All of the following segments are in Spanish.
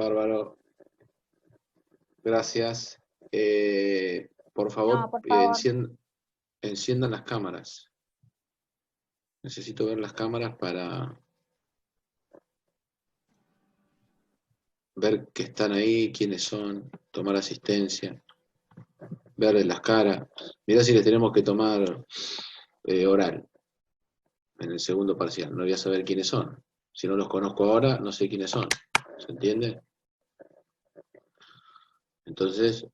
Bárbaro. Gracias. Por favor, No, por favor. enciendan las cámaras. Necesito ver las cámaras para ver que están ahí, quiénes son, tomar asistencia, verles las caras. Mirá si les tenemos que tomar oral en el segundo parcial. No voy a saber quiénes son. Si no los conozco ahora, no sé quiénes son. ¿Se entiende? Entonces,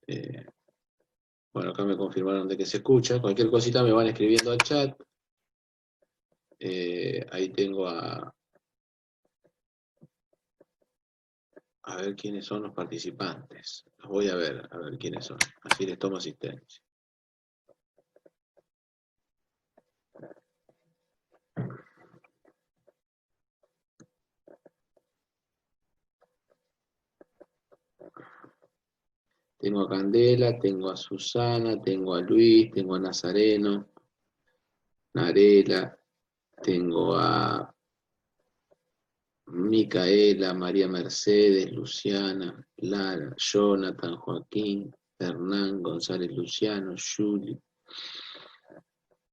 bueno, acá me confirmaron de que se escucha. Cualquier cosita me van escribiendo al chat. Ahí tengo a ver quiénes son los participantes. Los voy a ver quiénes son. Así les tomo asistencia. Tengo a Candela, tengo a Susana, tengo a Luis, tengo a Nazareno, Narela, tengo a Micaela, María Mercedes, Luciana, Lara, Jonathan, Joaquín, Hernán, González Luciano, Juli,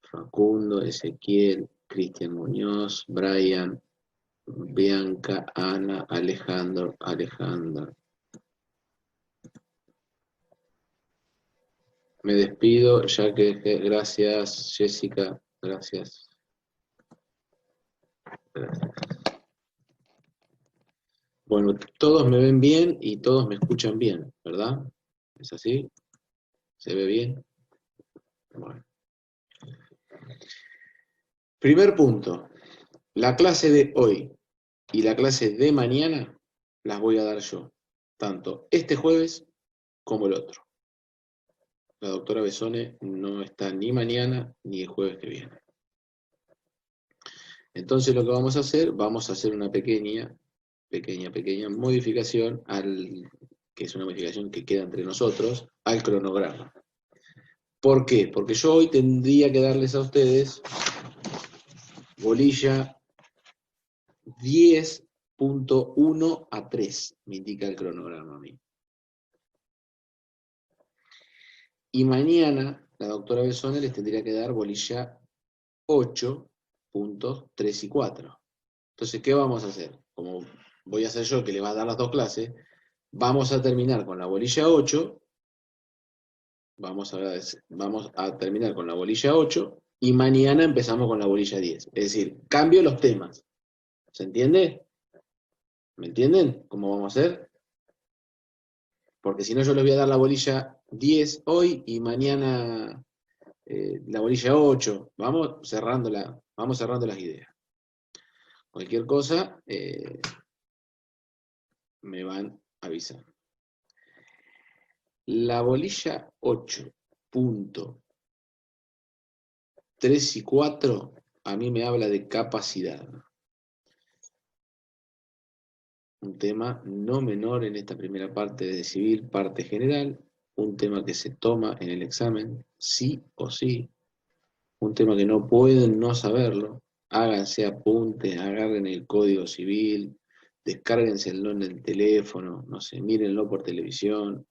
Facundo, Ezequiel, Cristian Muñoz, Brian, Bianca, Ana, Alejandro, Alejandra. Me despido, ya que gracias, Jessica, gracias. Gracias. Bueno, todos me ven bien y todos me escuchan bien, ¿verdad? ¿Es así? ¿Se ve bien? Bueno. Primer punto. La clase de hoy y la clase de mañana las voy a dar yo. Tanto este jueves como el otro. La doctora Besone no está ni mañana ni el jueves que viene. Entonces lo que vamos a hacer una pequeña modificación que es una modificación que queda entre nosotros, al cronograma. ¿Por qué? Porque yo hoy tendría que darles a ustedes bolilla 10.1 a 3, me indica el cronograma a mí. Y mañana la doctora Besone les tendría que dar bolilla 8.3 y 4. Entonces, ¿qué vamos a hacer? Como voy a hacer yo que le va a dar las dos clases, vamos a terminar con la bolilla 8, vamos a terminar con la bolilla 8 y mañana empezamos con la bolilla 10. Es decir, cambio los temas. ¿Se entiende? ¿Me entienden cómo vamos a hacer? Porque si no yo les voy a dar la bolilla 10 hoy y mañana la bolilla 8. Vamos cerrando las ideas. Cualquier cosa me van avisando. La bolilla 8.3 y 4 a mí me habla de capacidad. Un tema no menor en esta primera parte de civil, parte general, un tema que se toma en el examen, sí o sí, un tema que no pueden no saberlo, háganse apuntes, agarren el código civil, descárguenselo en el teléfono, no sé, mírenlo por televisión,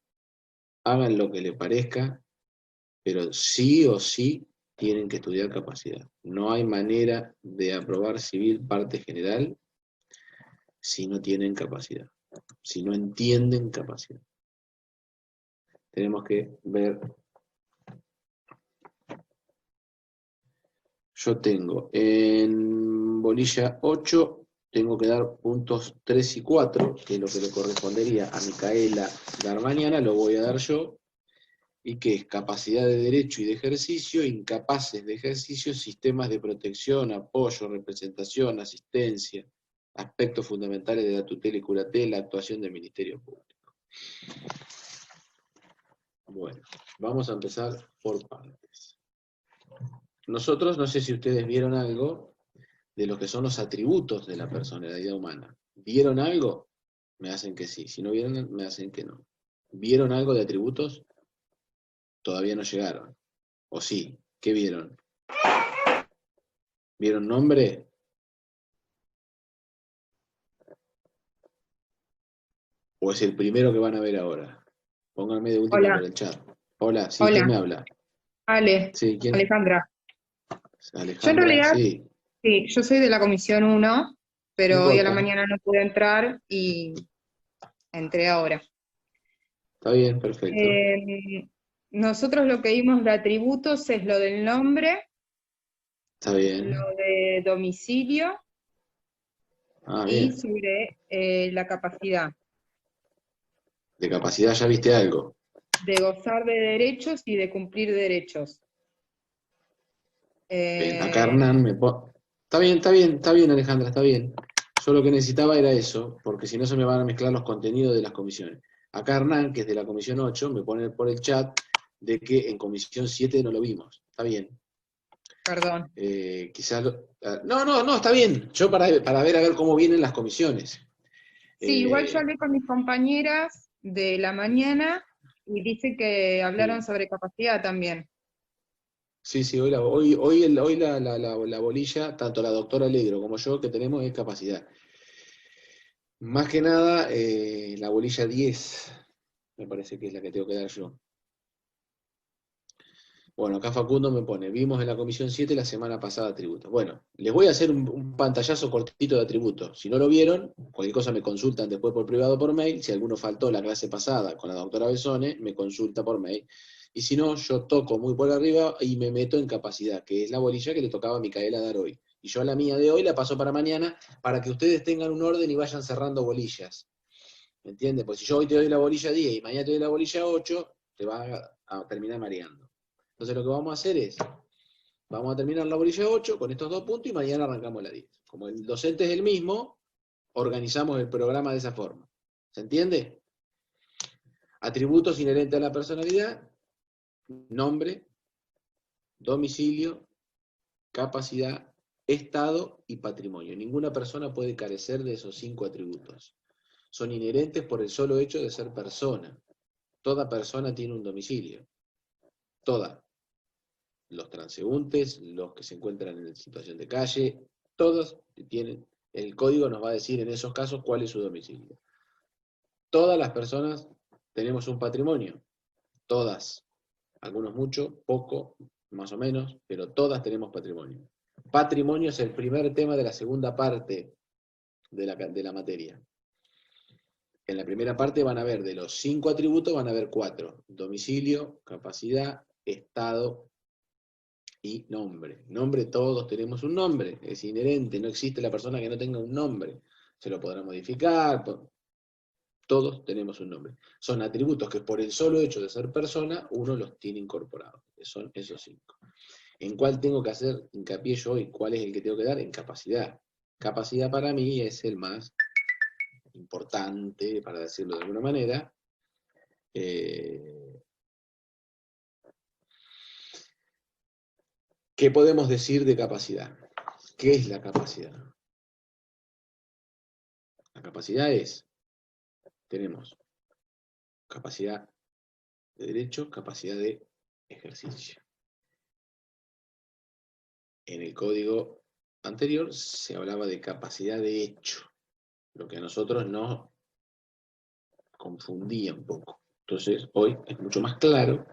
hagan lo que les parezca, pero sí o sí tienen que estudiar capacidad. No hay manera de aprobar civil parte general si no tienen capacidad, si no entienden capacidad. Tenemos que ver. Yo tengo en bolilla 8, tengo que dar puntos 3 y 4, que es lo que le correspondería a Micaela dar mañana, lo voy a dar yo, y que es capacidad de derecho y de ejercicio, incapaces de ejercicio, sistemas de protección, apoyo, representación, asistencia, aspectos fundamentales de la tutela y curatela, actuación del Ministerio Público. Bueno, vamos a empezar por partes. Nosotros, no sé si ustedes vieron algo de lo que son los atributos de la personalidad humana. ¿Vieron algo? Me hacen que sí. Si no vieron, me hacen que no. ¿Vieron algo de atributos? Todavía no llegaron. ¿O sí? ¿Qué vieron? ¿Vieron nombre? ¿O es el primero que van a ver ahora? Pónganme de última por Hola, el chat. Hola, sí, ¿quién me hola, habla? Ale, Sí, ¿quién? Alejandra. Yo en Alejandra, realidad, sí. sí, yo soy de la Comisión 1, No pero hoy a la importa. mañana no pude entrar y entré ahora. Está bien, perfecto. Nosotros lo que vimos de atributos es lo del nombre, Está lo bien. de domicilio Ah, y bien. sobre la capacidad De capacidad ya viste algo. de gozar de derechos y de cumplir derechos. Bien, acá Eh, Hernán me pone... está bien, Alejandra, está bien. Yo lo que necesitaba era eso, porque si no se me van a mezclar los contenidos de las comisiones. Acá Hernán, que es de la comisión 8, me pone por el chat de que en comisión 7 no lo vimos. Está bien. Perdón. Quizás... No, está bien. Yo para ver a ver cómo vienen las comisiones. Sí, igual yo Eh, hablé con mis compañeras de la mañana y dice que hablaron sí. sobre capacidad también. Sí, hoy la bolilla, tanto la doctora Alegro como yo, que tenemos es capacidad. Más que nada, la bolilla 10 me parece que es la que tengo que dar yo. Bueno, acá Facundo me pone, vimos en la comisión 7 la semana pasada atributos. Bueno, les voy a hacer un pantallazo cortito de atributos. Si no lo vieron, cualquier cosa me consultan después por privado por mail. Si alguno faltó la clase pasada con la doctora Besone, me consulta por mail. Y si no, yo toco muy por arriba y me meto en capacidad, que es la bolilla que le tocaba a Micaela dar hoy. Y yo a la mía de hoy la paso para mañana para que ustedes tengan un orden y vayan cerrando bolillas. ¿Me entiendes? Pues si yo hoy te doy la bolilla 10 y mañana te doy la bolilla 8, te va a terminar mareando. Entonces lo que vamos a hacer es, vamos a terminar la bolilla 8 con estos dos puntos y mañana arrancamos la 10. Como el docente es el mismo, organizamos el programa de esa forma. ¿Se entiende? Atributos inherentes a la personalidad, nombre, domicilio, capacidad, estado y patrimonio. Ninguna persona puede carecer de esos 5 atributos. Son inherentes por el solo hecho de ser persona. Toda persona tiene un domicilio. Toda. Los transeúntes, los que se encuentran en situación de calle, todos tienen, el código nos va a decir en esos casos cuál es su domicilio. Todas las personas tenemos un patrimonio, todas, algunos mucho, poco, más o menos, pero todas tenemos patrimonio. Patrimonio es el primer tema de la segunda parte de la materia. En la primera parte van a ver, de los 5 atributos, van a ver 4. Domicilio, capacidad, estado y nombre. Nombre, todos tenemos un nombre, es inherente, no existe la persona que no tenga un nombre. Se lo podrá modificar, todos tenemos un nombre. Son atributos que por el solo hecho de ser persona, uno los tiene incorporados. Son esos 5. ¿En cuál tengo que hacer hincapié yo hoy? ¿Cuál es el que tengo que dar? En capacidad. Capacidad para mí es el más importante, para decirlo de alguna manera. ¿Qué podemos decir de capacidad? ¿Qué es la capacidad? La capacidad es, tenemos capacidad de derecho, capacidad de ejercicio. En el código anterior se hablaba de capacidad de hecho, lo que a nosotros nos confundía un poco. Entonces, hoy es mucho más claro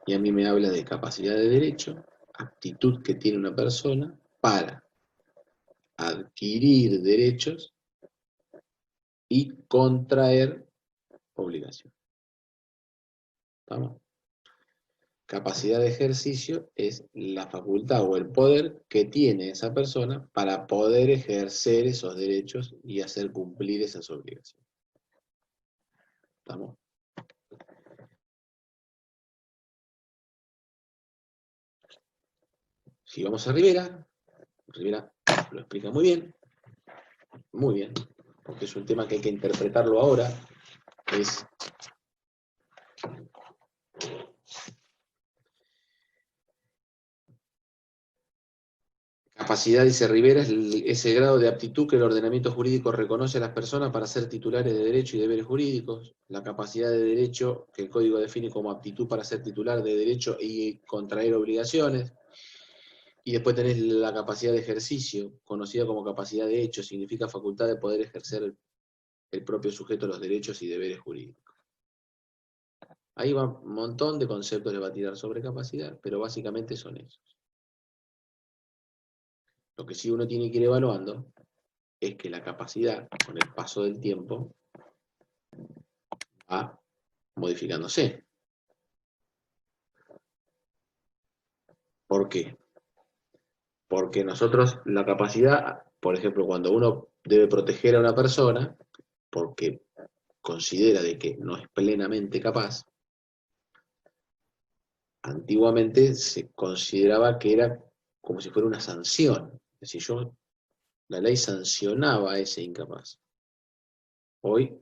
y a mí me habla de capacidad de derecho, aptitud que tiene una persona para adquirir derechos y contraer obligaciones. ¿Estamos? Capacidad de ejercicio es la facultad o el poder que tiene esa persona para poder ejercer esos derechos y hacer cumplir esas obligaciones. ¿Estamos? Si vamos a Rivera, Rivera lo explica muy bien, porque es un tema que hay que interpretarlo ahora, es capacidad, dice Rivera, es ese grado de aptitud que el ordenamiento jurídico reconoce a las personas para ser titulares de derechos y deberes jurídicos. La capacidad de derecho, que el código define como aptitud para ser titular de derecho y contraer obligaciones. Y después tenés la capacidad de ejercicio, conocida como capacidad de hecho, significa facultad de poder ejercer el propio sujeto de los derechos y deberes jurídicos. Ahí va un montón de conceptos, le va a tirar sobre capacidad, pero básicamente son esos. Lo que sí uno tiene que ir evaluando es que la capacidad, con el paso del tiempo, va modificándose. ¿Por qué? Porque nosotros la capacidad, por ejemplo, cuando uno debe proteger a una persona, porque considera de que no es plenamente capaz, antiguamente se consideraba que era como si fuera una sanción. Es decir, la ley sancionaba a ese incapaz. Hoy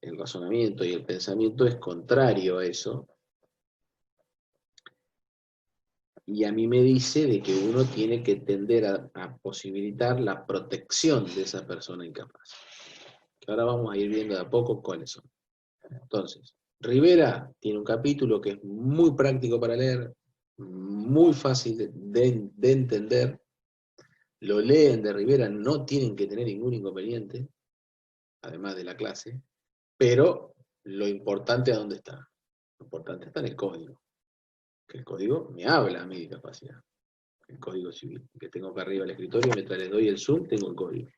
el razonamiento y el pensamiento es contrario a eso, y a mí me dice de que uno tiene que tender a posibilitar la protección de esa persona incapaz. Que ahora vamos a ir viendo de a poco cuáles son. Entonces, Rivera tiene un capítulo que es muy práctico para leer, muy fácil de entender. Lo leen de Rivera, no tienen que tener ningún inconveniente, además de la clase, pero lo importante es dónde está. Lo importante está en el código. Que el código me habla a mi discapacidad. El código civil, que tengo acá arriba el escritorio, mientras les doy el zoom, tengo el código.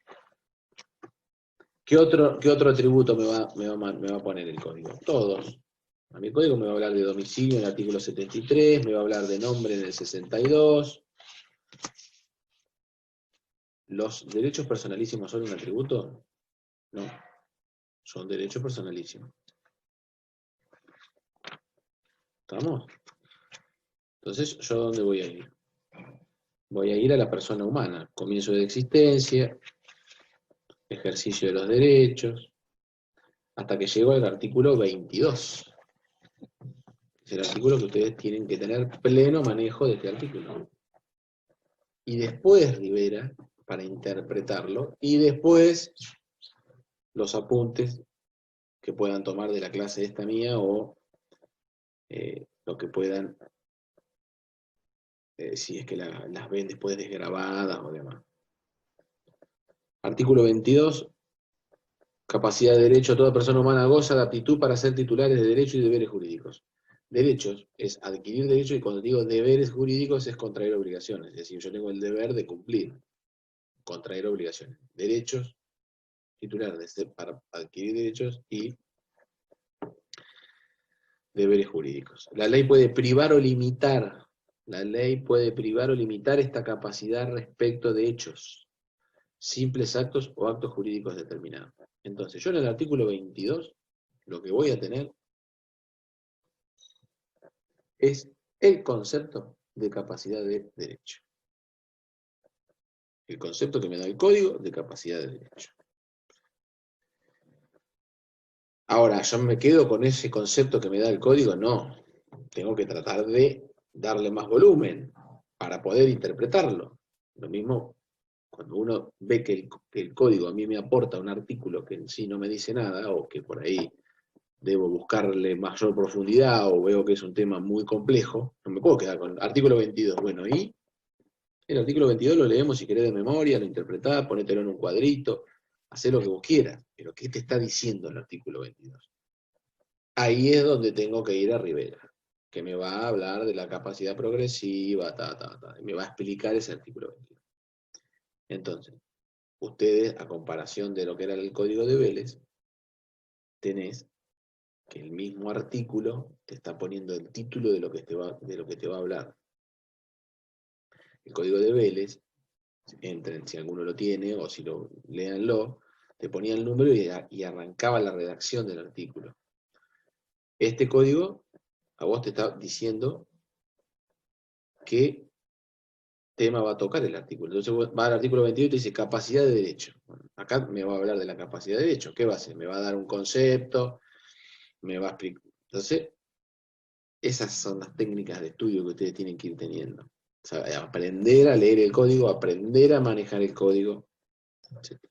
¿Qué otro atributo me va a poner el código? Todos. A mi código me va a hablar de domicilio en el artículo 73, me va a hablar de nombre en el 62. ¿Los derechos personalísimos son un atributo? No, son derechos personalísimos. ¿Estamos? Entonces, ¿yo a dónde voy a ir? Voy a ir a la persona humana, comienzo de existencia, ejercicio de los derechos, hasta que llego al artículo 22. Es el artículo que ustedes tienen que tener pleno manejo de este artículo. Y después Rivera, para interpretarlo, y después los apuntes que puedan tomar de la clase esta mía o lo que puedan, si es que las ven después desgrabadas o demás. Artículo 22. Capacidad de derecho. Toda persona humana goza de aptitud para ser titulares de derechos y deberes jurídicos. Derechos es adquirir derechos, y cuando digo deberes jurídicos es contraer obligaciones. Es decir, yo tengo el deber de cumplir, contraer obligaciones. Derechos, titular para adquirir derechos y deberes jurídicos. La ley puede privar o limitar. La ley puede privar o limitar esta capacidad respecto de hechos, simples actos o actos jurídicos determinados. Entonces, yo en el artículo 22, lo que voy a tener es el concepto de capacidad de derecho. El concepto que me da el código de capacidad de derecho. Ahora, ¿yo me quedo con ese concepto que me da el código? No. Tengo que tratar de darle más volumen para poder interpretarlo. Lo mismo cuando uno ve que el código a mí me aporta un artículo que en sí no me dice nada, o que por ahí debo buscarle mayor profundidad, o veo que es un tema muy complejo, no me puedo quedar con el artículo 22. Bueno, y el artículo 22 lo leemos si querés de memoria, lo interpretás, ponételo en un cuadrito, hacé lo que vos quieras, pero ¿qué te está diciendo el artículo 22? Ahí es donde tengo que ir a Rivera, que me va a hablar de la capacidad progresiva, y me va a explicar ese artículo 22. Entonces, ustedes, a comparación de lo que era el código de Vélez, tenés que el mismo artículo te está poniendo el título de lo que te va a hablar. El código de Vélez, entren si alguno lo tiene, o si lo léanlo, te ponía el número y arrancaba la redacción del artículo. Este código a vos te está diciendo qué tema va a tocar el artículo. Entonces va al artículo 22 y te dice capacidad de derecho. Bueno, acá me va a hablar de la capacidad de derecho. ¿Qué va a hacer? Me va a dar un concepto, me va a explicar. Entonces, esas son las técnicas de estudio que ustedes tienen que ir teniendo. O sea, aprender a leer el código, aprender a manejar el código, etc.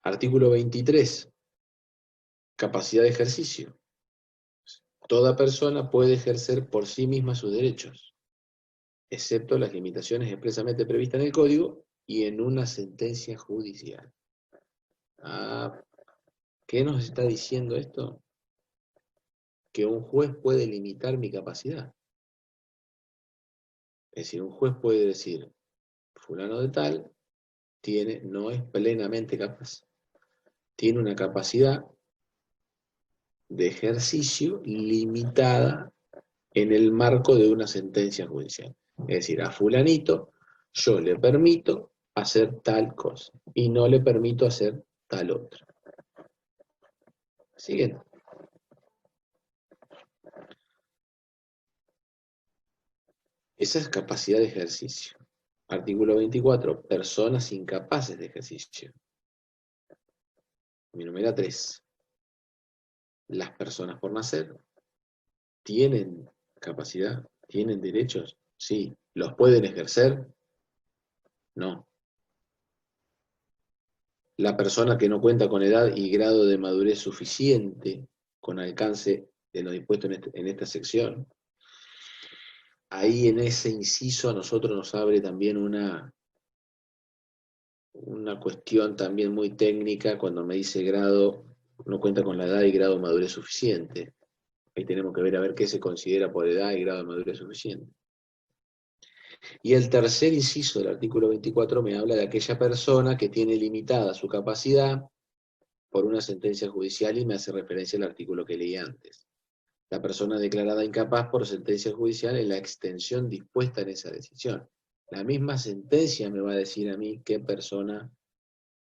Artículo 23. Capacidad de ejercicio. Toda persona puede ejercer por sí misma sus derechos, excepto las limitaciones expresamente previstas en el código y en una sentencia judicial. ¿Qué nos está diciendo esto? Que un juez puede limitar mi capacidad. Es decir, un juez puede decir, fulano de tal no es plenamente capaz. Tiene una capacidad de ejercicio limitada en el marco de una sentencia judicial. Es decir, a fulanito yo le permito hacer tal cosa y no le permito hacer tal otra. Siguiente. Esa es capacidad de ejercicio. Artículo 24. Personas incapaces de ejercicio. Mi número 3. Las personas por nacer tienen capacidad, tienen derechos, sí. ¿Los pueden ejercer? No. La persona que no cuenta con edad y grado de madurez suficiente, con alcance de lo dispuesto en esta sección, ahí en ese inciso a nosotros nos abre también una cuestión también muy técnica cuando me dice grado, no cuenta con la edad y grado de madurez suficiente. Ahí tenemos que ver a ver qué se considera por edad y grado de madurez suficiente. Y el tercer inciso del artículo 24 me habla de aquella persona que tiene limitada su capacidad por una sentencia judicial y me hace referencia al artículo que leí antes. La persona declarada incapaz por sentencia judicial en la extensión dispuesta en esa decisión. La misma sentencia me va a decir a mí qué persona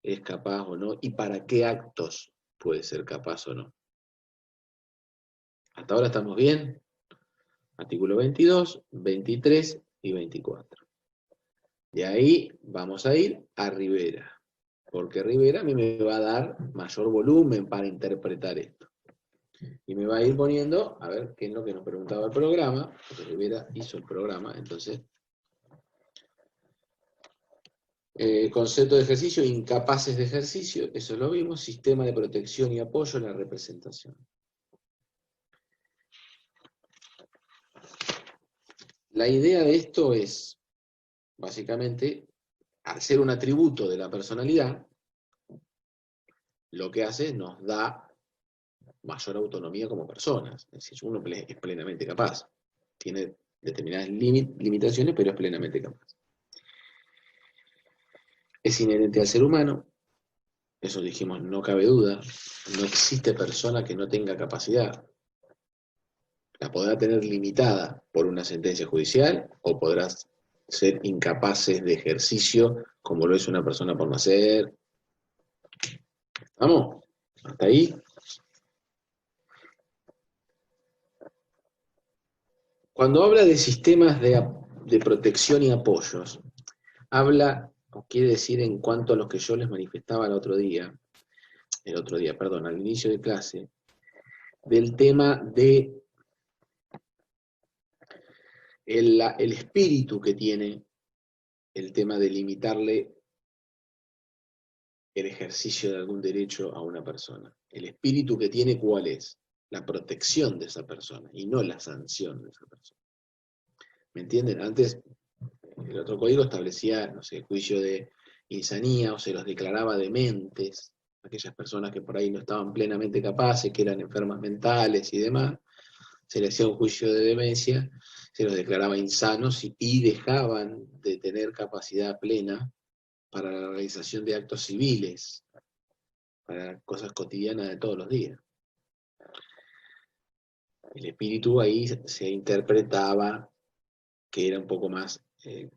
es capaz o no y para qué actos puede ser capaz o no. Hasta ahora estamos bien. Artículo 22, 23 y 24. De ahí vamos a ir a Rivera, porque Rivera a mí me va a dar mayor volumen para interpretar esto. Y me va a ir poniendo, a ver qué es lo que nos preguntaba el programa, porque Rivera hizo el programa, entonces. Concepto de ejercicio, incapaces de ejercicio, eso lo vimos, sistema de protección y apoyo en la representación. La idea de esto es, básicamente, al ser un atributo de la personalidad, lo que hace es nos da mayor autonomía como personas. Es decir, uno es plenamente capaz. Tiene determinadas limitaciones, pero es plenamente capaz. Es inherente al ser humano, eso dijimos, no cabe duda. No existe persona que no tenga capacidad. La podrá tener limitada por una sentencia judicial o podrás ser incapaces de ejercicio como lo es una persona por nacer. ¿Vamos? ¿Hasta ahí? Cuando habla de sistemas de protección y apoyos, habla, o quiere decir en cuanto a los que yo les manifestaba al inicio de clase, del tema de el espíritu que tiene el tema de limitarle el ejercicio de algún derecho a una persona. El espíritu que tiene, ¿cuál es? La protección de esa persona y no la sanción de esa persona. ¿Me entienden? Antes el otro código establecía, no sé, juicio de insanía o se los declaraba dementes, aquellas personas que por ahí no estaban plenamente capaces, que eran enfermas mentales y demás, se les hacía un juicio de demencia, se los declaraba insanos y dejaban de tener capacidad plena para la realización de actos civiles, para cosas cotidianas de todos los días. El espíritu ahí se interpretaba que era un poco más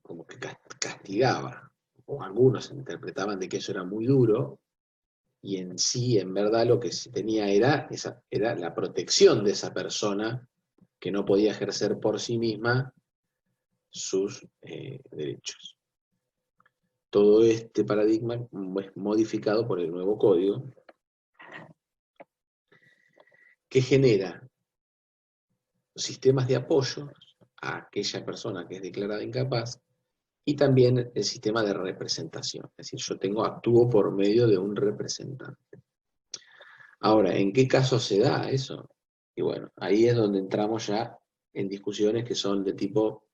como que castigaba, o algunos interpretaban de que eso era muy duro, y en sí, en verdad, lo que se tenía era la protección de esa persona que no podía ejercer por sí misma sus derechos. Todo este paradigma es modificado por el nuevo código, que genera sistemas de apoyo a aquella persona que es declarada incapaz, y también el sistema de representación. Es decir, yo actúo por medio de un representante. Ahora, ¿en qué caso se da eso? Y bueno, ahí es donde entramos ya en discusiones que son de tipo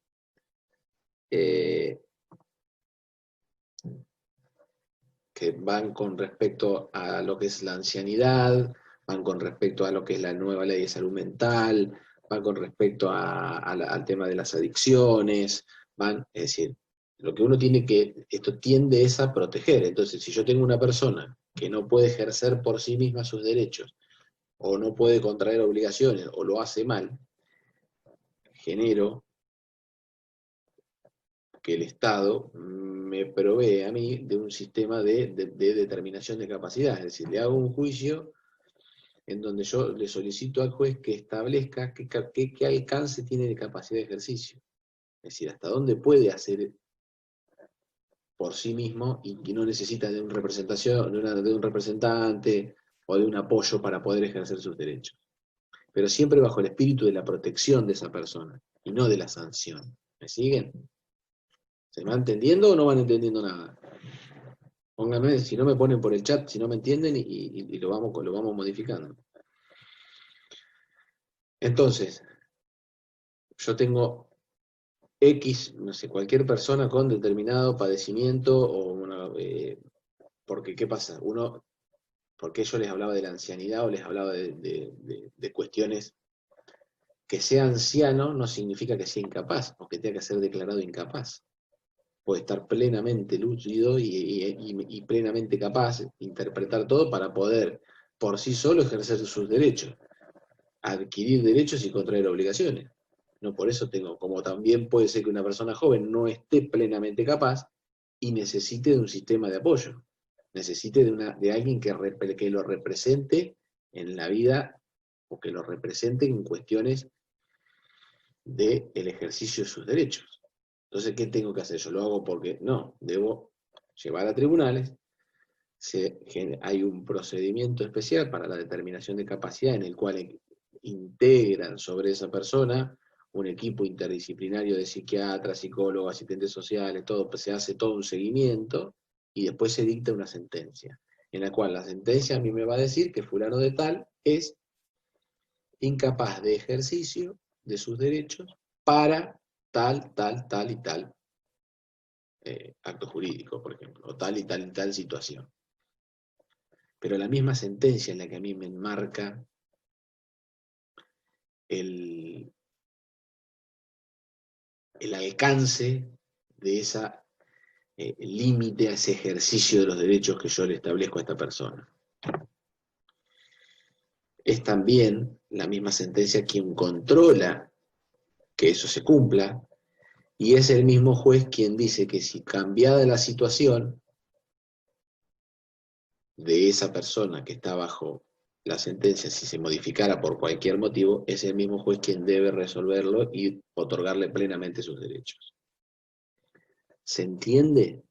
que van con respecto a lo que es la ancianidad, van con respecto a lo que es la nueva ley de salud mental, van con respecto al tema de las adicciones, es decir, lo que uno tiene que, esto tiende es a proteger. Entonces, si yo tengo una persona que no puede ejercer por sí misma sus derechos, o no puede contraer obligaciones, o lo hace mal, genero que el Estado me provee a mí de un sistema de determinación de capacidad. Es decir, le hago un juicio en donde yo le solicito al juez que establezca qué alcance tiene de capacidad de ejercicio. Es decir, hasta dónde puede hacer por sí mismo y que no necesita de, de un representante o de un apoyo para poder ejercer sus derechos. Pero siempre bajo el espíritu de la protección de esa persona y no de la sanción. ¿Me siguen? ¿Se va entendiendo o no van entendiendo nada? Pónganme, si no me ponen por el chat, si no me entienden y lo vamos modificando. Entonces, yo tengo X, no sé, cualquier persona con determinado padecimiento o porque ¿qué pasa? Porque yo les hablaba de la ancianidad o les hablaba de cuestiones. Que sea anciano no significa que sea incapaz o que tenga que ser declarado incapaz. Puede estar plenamente lúcido y plenamente capaz de interpretar todo para poder por sí solo ejercer sus derechos, adquirir derechos y contraer obligaciones. No por eso tengo, como también puede ser que una persona joven no esté plenamente capaz y necesite de un sistema de apoyo, necesite de alguien que lo represente en la vida o que lo represente en cuestiones del ejercicio de sus derechos. Entonces, ¿qué tengo que hacer? Yo lo hago porque no, debo llevar a tribunales, hay un procedimiento especial para la determinación de capacidad en el cual integran sobre esa persona un equipo interdisciplinario de psiquiatras, psicólogos, asistentes sociales, todo, pues se hace todo un seguimiento y después se dicta una sentencia, en la cual la sentencia a mí me va a decir que fulano de tal es incapaz de ejercicio de sus derechos para tal, tal, tal y tal acto jurídico, por ejemplo, o tal y tal situación. Pero la misma sentencia en la que a mí me enmarca el alcance de esa límite a ese ejercicio de los derechos que yo le establezco a esta persona. Es también la misma sentencia quien controla que eso se cumpla, y es el mismo juez quien dice que si cambiada la situación de esa persona que está bajo la sentencia, si se modificara por cualquier motivo, es el mismo juez quien debe resolverlo y otorgarle plenamente sus derechos. ¿Se entiende?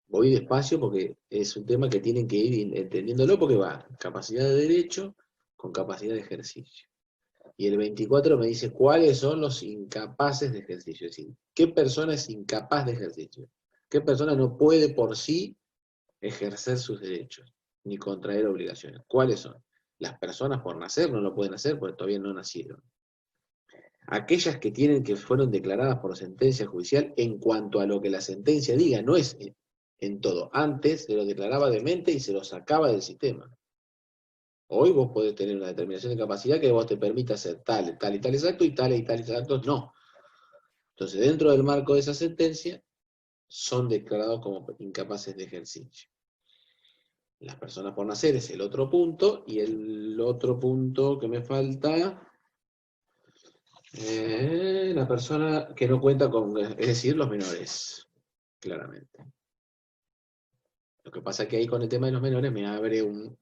Voy despacio porque es un tema que tienen que ir entendiéndolo porque va capacidad de derecho con capacidad de ejercicio. Y el 24 me dice cuáles son los incapaces de ejercicio. Es decir, ¿qué persona es incapaz de ejercicio? ¿Qué persona no puede por sí ejercer sus derechos ni contraer obligaciones? ¿Cuáles son? Las personas por nacer no lo pueden hacer porque todavía no nacieron. Aquellas que fueron declaradas por sentencia judicial en cuanto a lo que la sentencia diga, no es en todo. Antes se lo declaraba demente y se lo sacaba del sistema. Hoy vos podés tener una determinación de capacidad que vos te permita hacer tal y tal exacto y tales actos no. Entonces, dentro del marco de esa sentencia, son declarados como incapaces de ejercicio. Las personas por nacer es el otro punto, y el otro punto que me falta, la persona que no cuenta con, es decir, los menores, claramente. Lo que pasa es que ahí con el tema de los menores me abre un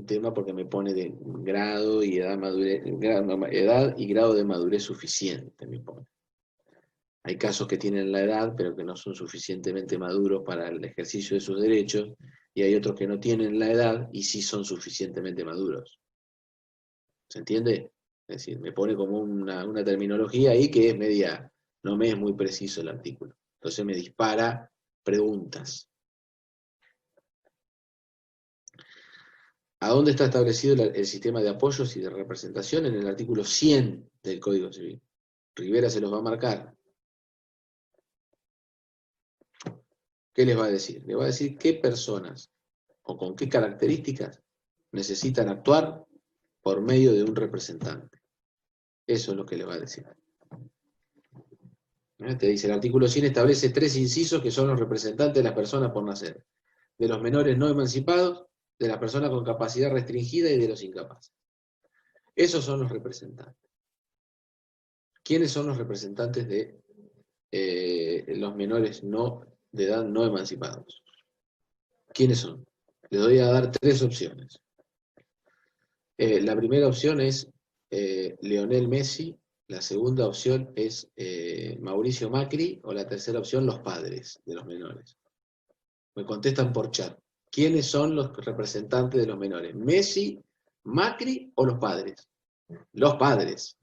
tema porque me pone de grado y edad y grado de madurez suficiente, me pone. Hay casos que tienen la edad, pero que no son suficientemente maduros para el ejercicio de sus derechos, y hay otros que no tienen la edad y sí son suficientemente maduros. ¿Se entiende? Es decir, me pone como una terminología ahí que es media, no me es muy preciso el artículo. Entonces me dispara preguntas. ¿A dónde está establecido el sistema de apoyos y de representación? En el artículo 100 del Código Civil. Rivera se los va a marcar. ¿qué les va a decir? Les va a decir qué personas o con qué características necesitan actuar por medio de un representante. Eso es lo que les va a decir. Te dice, el artículo 100 establece 3 incisos que son los representantes de las personas por nacer. De los menores no emancipados, de las personas con capacidad restringida y de los incapaces. Esos son los representantes. ¿Quiénes son los representantes de los menores de edad no emancipados? ¿Quiénes son? Les voy a dar 3 opciones. La primera opción es Lionel Messi, la segunda opción es Mauricio Macri, o la tercera opción, los padres de los menores. Me contestan por chat. ¿Quiénes son los representantes de los menores? ¿Messi, Macri o los padres? Los padres.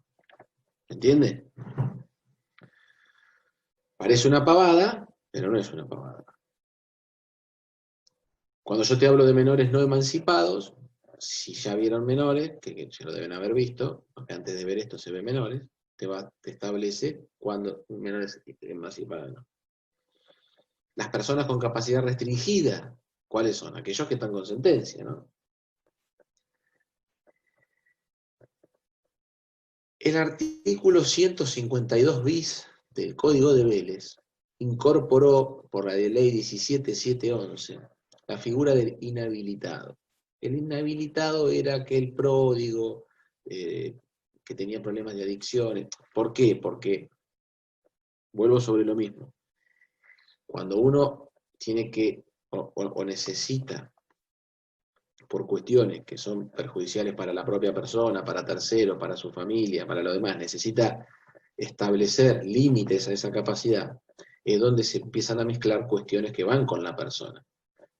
¿Entiende? Parece una pavada, pero no es una pavada. Cuando yo te hablo de menores no emancipados, si ya vieron menores, que ya lo deben haber visto, porque antes de ver esto se ve menores, te establece cuando un menor es emancipado o no. Las personas con capacidad restringida, ¿cuáles son? Aquellos que están con sentencia, ¿no? El artículo 152 bis del Código de Vélez incorporó, por la ley 17711, la figura del inhabilitado. El inhabilitado era aquel pródigo que tenía problemas de adicciones. ¿Por qué? Porque, vuelvo sobre lo mismo, cuando uno tiene que, o necesita, por cuestiones que son perjudiciales para la propia persona, para terceros, para su familia, para lo demás, necesita establecer límites a esa capacidad, es donde se empiezan a mezclar cuestiones que van con la persona.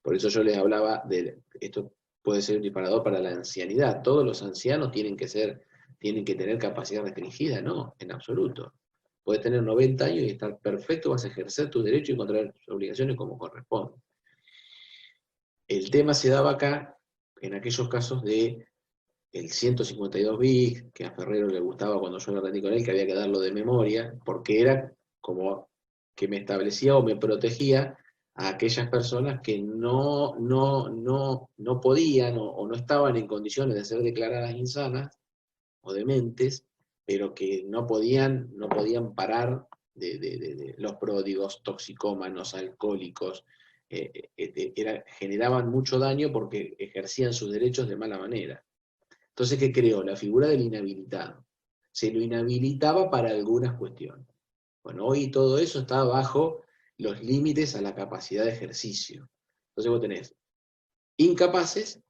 Por eso yo les hablaba de, esto puede ser un disparador para la ancianidad, todos los ancianos tienen que tener capacidad restringida, no, en absoluto. Puedes tener 90 años y estar perfecto, vas a ejercer tus derechos y controlar tus obligaciones como corresponde. El tema se daba acá, en aquellos casos de el 152 bis, que a Ferrero le gustaba cuando yo lo aprendí con él, que había que darlo de memoria, porque era como que me establecía o me protegía a aquellas personas que no podían o no estaban en condiciones de ser declaradas insanas o dementes, pero que no podían parar de los pródigos, toxicómanos, alcohólicos, generaban mucho daño porque ejercían sus derechos de mala manera. Entonces, ¿qué creó? La figura del inhabilitado. Se lo inhabilitaba para algunas cuestiones. Bueno, hoy todo eso está bajo los límites a la capacidad de ejercicio. Entonces vos tenés incapaces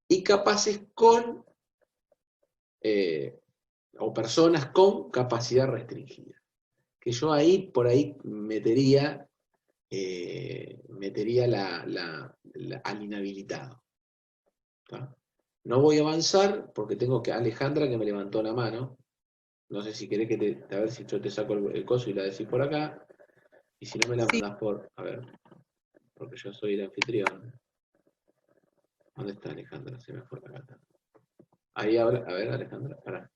y capaces con, o personas con capacidad restringida. Que yo ahí, por ahí, metería al inhabilitado. ¿Tá? No voy a avanzar porque tengo que Alejandra que me levantó la mano. No sé si querés a ver si yo te saco el coso y la decís por acá. Y si no me la mandás por, a ver, porque yo soy el anfitrión. ¿Dónde está Alejandra? Se me fue la gata. Ahí habla, a ver, Alejandra, pará.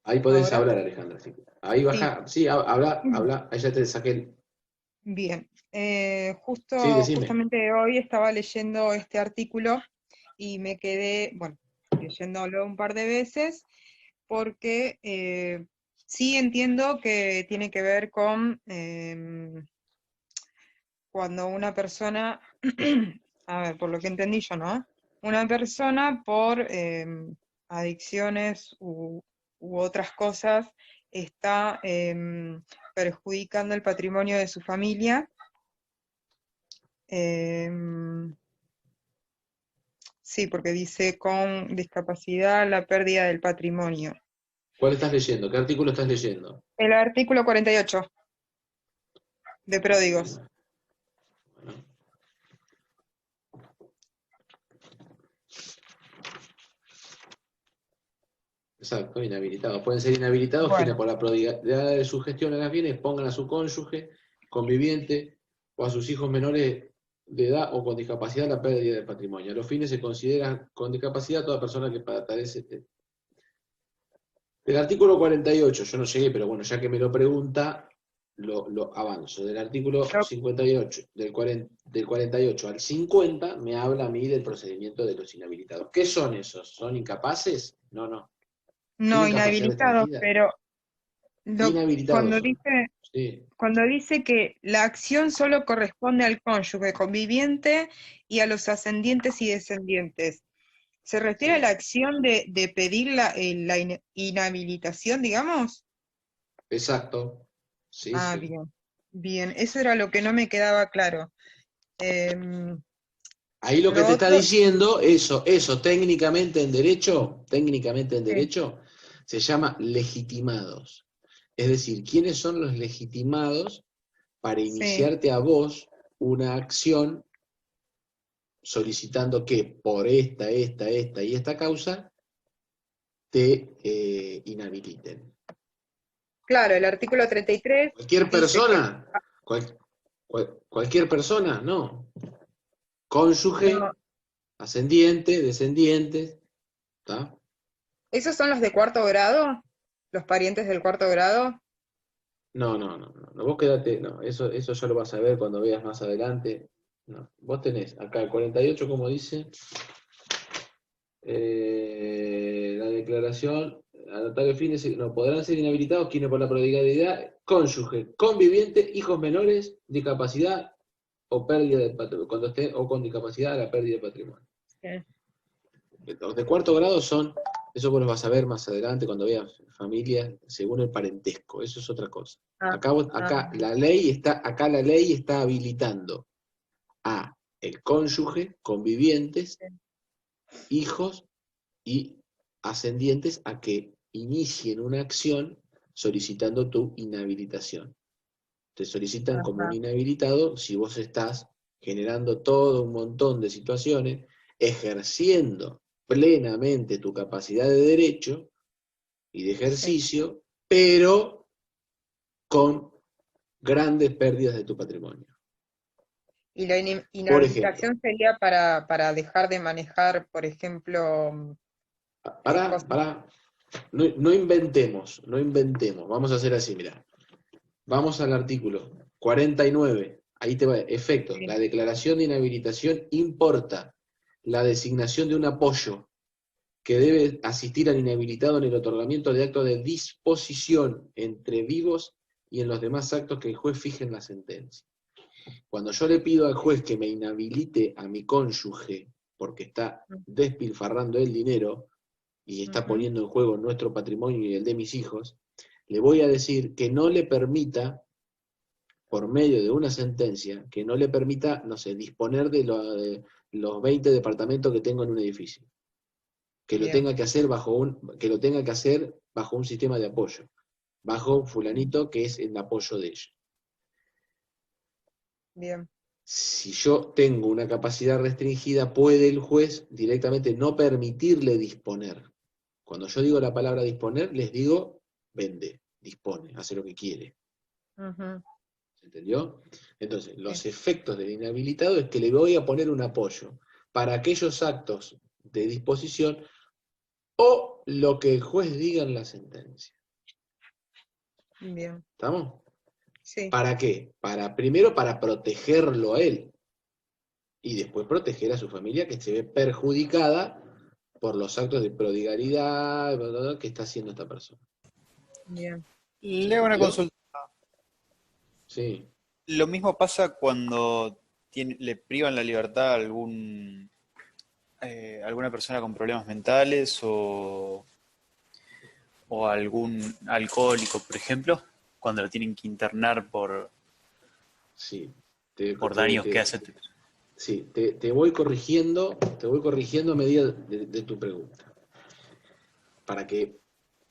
Ahí podés ¿Ahora? hablar, Alejandra. Sí. Ahí baja, sí, habla, ahí ya te saqué el. Bien. Sí, decime. Justamente hoy estaba leyendo este artículo y me quedé, bueno, leyéndolo un par de veces, porque sí entiendo que tiene que ver con cuando una persona, a ver, por lo que entendí yo, ¿no? Una persona por adicciones u otras cosas está perjudicando el patrimonio de su familia. Sí, porque dice con discapacidad la pérdida del patrimonio. ¿Cuál estás leyendo? ¿Qué artículo estás leyendo? El artículo 48 de pródigos. Bueno. Exacto, inhabilitados. Pueden ser inhabilitados Bueno, quienes por la prodigalidad de su gestión de las bienes pongan a su cónyuge, conviviente o a sus hijos menores de edad o con discapacidad la pérdida del patrimonio. A los fines se considera con discapacidad toda persona que padece. Del artículo 48, yo no llegué, pero bueno, ya que me lo pregunta, lo avanzo. Del artículo Lo- 58, del 48 al 50, me habla a mí del procedimiento de los inhabilitados. ¿Qué son esos? ¿Son incapaces? No, no. no, ¿Tienen capacidad inhabilitados, restringida? pero Inhabilitados cuando son. dice, Sí, cuando dice que la acción solo corresponde al cónyuge conviviente y a los ascendientes y descendientes, ¿se refiere a la sí. acción de pedir la inhabilitación, digamos? Exacto. Sí, Ah, sí. bien, bien, eso era lo que no me quedaba claro. Em, Ahí lo que lo te está otro, diciendo, eso técnicamente en sí, derecho, se llama legitimados. Es decir, ¿quiénes son los legitimados para sí, iniciarte a vos una acción solicitando que por esta y esta causa te inhabiliten? claro, el artículo 33 ¿Cualquier dice que persona? ¿Cualquier persona? No. Cónyuge, no, ascendiente, descendientes, ¿está? ¿esos son los de cuarto grado? ¿Los parientes del cuarto grado? No, no, no, no, no, vos quedate, no, eso ya lo vas a ver cuando veas más adelante. No, vos tenés acá el 48, como dice, la declaración, a notario fines, no, podrán ser inhabilitados quienes por la prodigalidad, cónyuge, conviviente, hijos menores, discapacidad o pérdida de patrimonio, cuando estén o con discapacidad a la pérdida de patrimonio. Sí. Los de cuarto grado son, eso vos lo vas a ver más adelante cuando veas familias según el parentesco, eso es otra cosa. Ah, Acá, ah, acá la ley está habilitando a el cónyuge, convivientes, sí. hijos y ascendientes a que inicien una acción solicitando tu inhabilitación. Te solicitan como un Ajá, inhabilitado si vos estás generando todo un montón de situaciones, ejerciendo plenamente tu capacidad de derecho y de sí. ejercicio, pero con grandes pérdidas de tu patrimonio. Y la Por ejemplo, inhabilitación sería para dejar de manejar, por ejemplo, cosas. para, no, no inventemos, vamos a hacer así, mira, vamos al artículo 49, ahí te va, efectos, Sí, la declaración de inhabilitación importa la designación de un apoyo que debe asistir al inhabilitado en el otorgamiento de actos de disposición entre vivos y en los demás actos que el juez fije en la sentencia. Cuando yo le pido al juez que me inhabilite a mi cónyuge porque está despilfarrando el dinero y está ujú, poniendo en juego nuestro patrimonio y el de mis hijos, le voy a decir que no le permita, por medio de una sentencia, que no le permita, no sé, disponer de los 20 departamentos que tengo en un edificio, que lo bien, tenga que hacer que lo tenga que hacer bajo un sistema de apoyo, bajo fulanito que es el apoyo de ellos. bien, Si yo tengo una capacidad restringida, puede el juez directamente no permitirle disponer. Cuando yo digo la palabra disponer, les digo vende, dispone, hace lo que quiere. ujú, ¿Se entendió? Entonces, sí, los efectos del inhabilitado es que le voy a poner un apoyo para aquellos actos de disposición o lo que el juez diga en la sentencia. bien, ¿Estamos? sí, ¿Para qué? Primero para protegerlo a él y después proteger a su familia que se ve perjudicada por los actos de prodigalidad bla, bla, bla, que está haciendo esta persona. bien. ¿Se Le hago una entendió? consulta. Sí. Lo mismo pasa cuando le privan la libertad a alguna persona con problemas mentales o algún alcohólico, por ejemplo, cuando lo tienen que internar Sí. Te, por te- daños que te- hace. sí, te voy corrigiendo a medida de tu pregunta, para que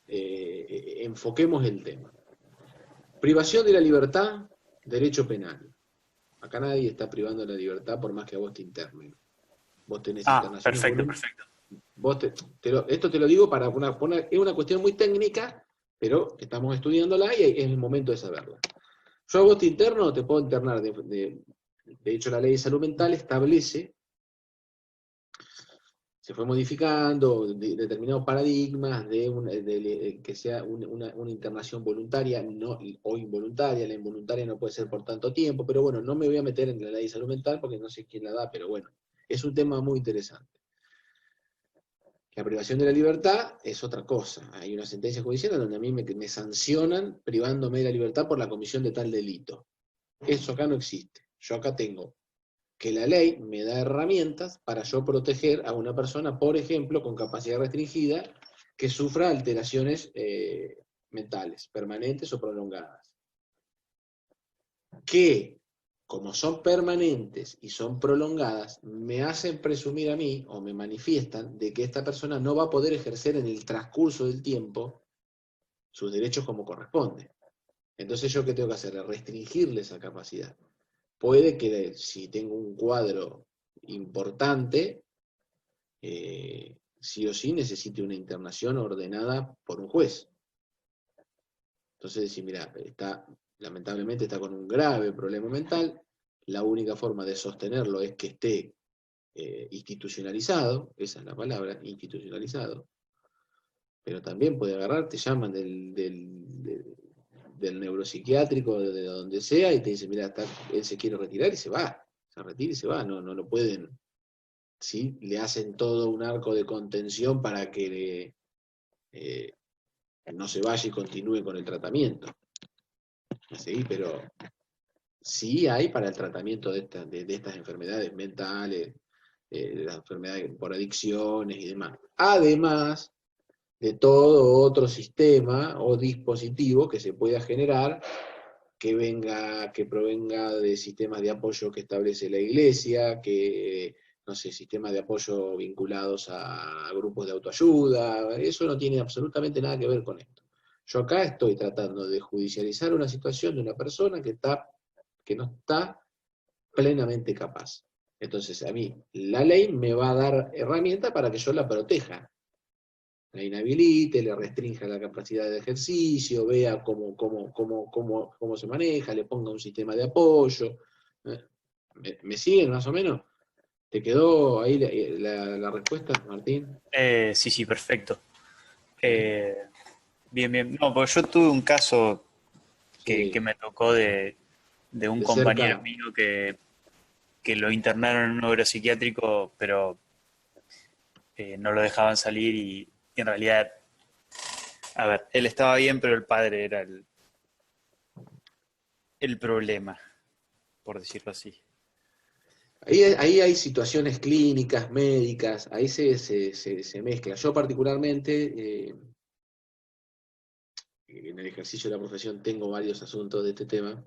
enfoquemos el tema. Privación de la libertad, derecho penal. Acá nadie está privando de la libertad por más que a vos te internen. Vos tenés Ah, internaciones perfecto, voluntarias. perfecto. Esto te lo digo para es una cuestión muy técnica, pero estamos estudiándola y es el momento de saberla. Yo a vos te interno, te puedo internar. De hecho, la ley de salud mental establece se fue modificando determinados paradigmas que sea una internación voluntaria o involuntaria. La involuntaria no puede ser por tanto tiempo, pero bueno, no me voy a meter en la ley de salud mental porque no sé quién la da, pero bueno, es un tema muy interesante. La privación de la libertad es otra cosa. Hay una sentencia judicial donde a mí me sancionan privándome de la libertad por la comisión de tal delito. Eso acá no existe. Yo acá tengo que la ley me da herramientas para yo proteger a una persona, por ejemplo, con capacidad restringida, que sufra alteraciones mentales, permanentes o prolongadas. Que, como son permanentes y son prolongadas, me hacen presumir a mí, o me manifiestan, de que esta persona no va a poder ejercer en el transcurso del tiempo sus derechos como corresponde. Entonces, ¿yo qué tengo que hacer? Restringirle esa capacidad. Puede que si tengo un cuadro importante, sí o sí necesite una internación ordenada por un juez. Entonces decir, mira, lamentablemente está con un grave problema mental, la única forma de sostenerlo es que esté institucionalizado, esa es la palabra, institucionalizado, pero también puede agarrar, te llaman del neuropsiquiátrico, de donde sea, y te dicen, mira, él se quiere retirar y se va, se retira y se va, no lo pueden, ¿sí? Le hacen todo un arco de contención para que no se vaya y continúe con el tratamiento. ¿Sí? Pero sí hay para el tratamiento de estas enfermedades mentales, de las enfermedades por adicciones y demás. Además de todo otro sistema o dispositivo que se pueda generar que provenga de sistemas de apoyo que establece la Iglesia, no sé, sistemas de apoyo vinculados a grupos de autoayuda. Eso no tiene absolutamente nada que ver con esto. Yo acá estoy tratando de judicializar una situación de una persona que no está plenamente capaz. Entonces, a mí, la ley me va a dar herramientas para que yo la proteja, la inhabilite, le restrinja la capacidad de ejercicio, vea cómo se maneja, le ponga un sistema de apoyo. ¿Me siguen más o menos? ¿Te quedó ahí la respuesta, Martín? Sí, perfecto. Bien, bien. No, porque yo tuve un caso que Sí, me tocó de un de compañero cerca. mío que lo internaron en un neuropsiquiátrico, pero no lo dejaban salir y en realidad, a ver, él estaba bien, pero el padre era el problema, por decirlo así. Ahí hay situaciones clínicas, médicas, ahí se mezcla. Yo particularmente, en el ejercicio de la profesión tengo varios asuntos de este tema,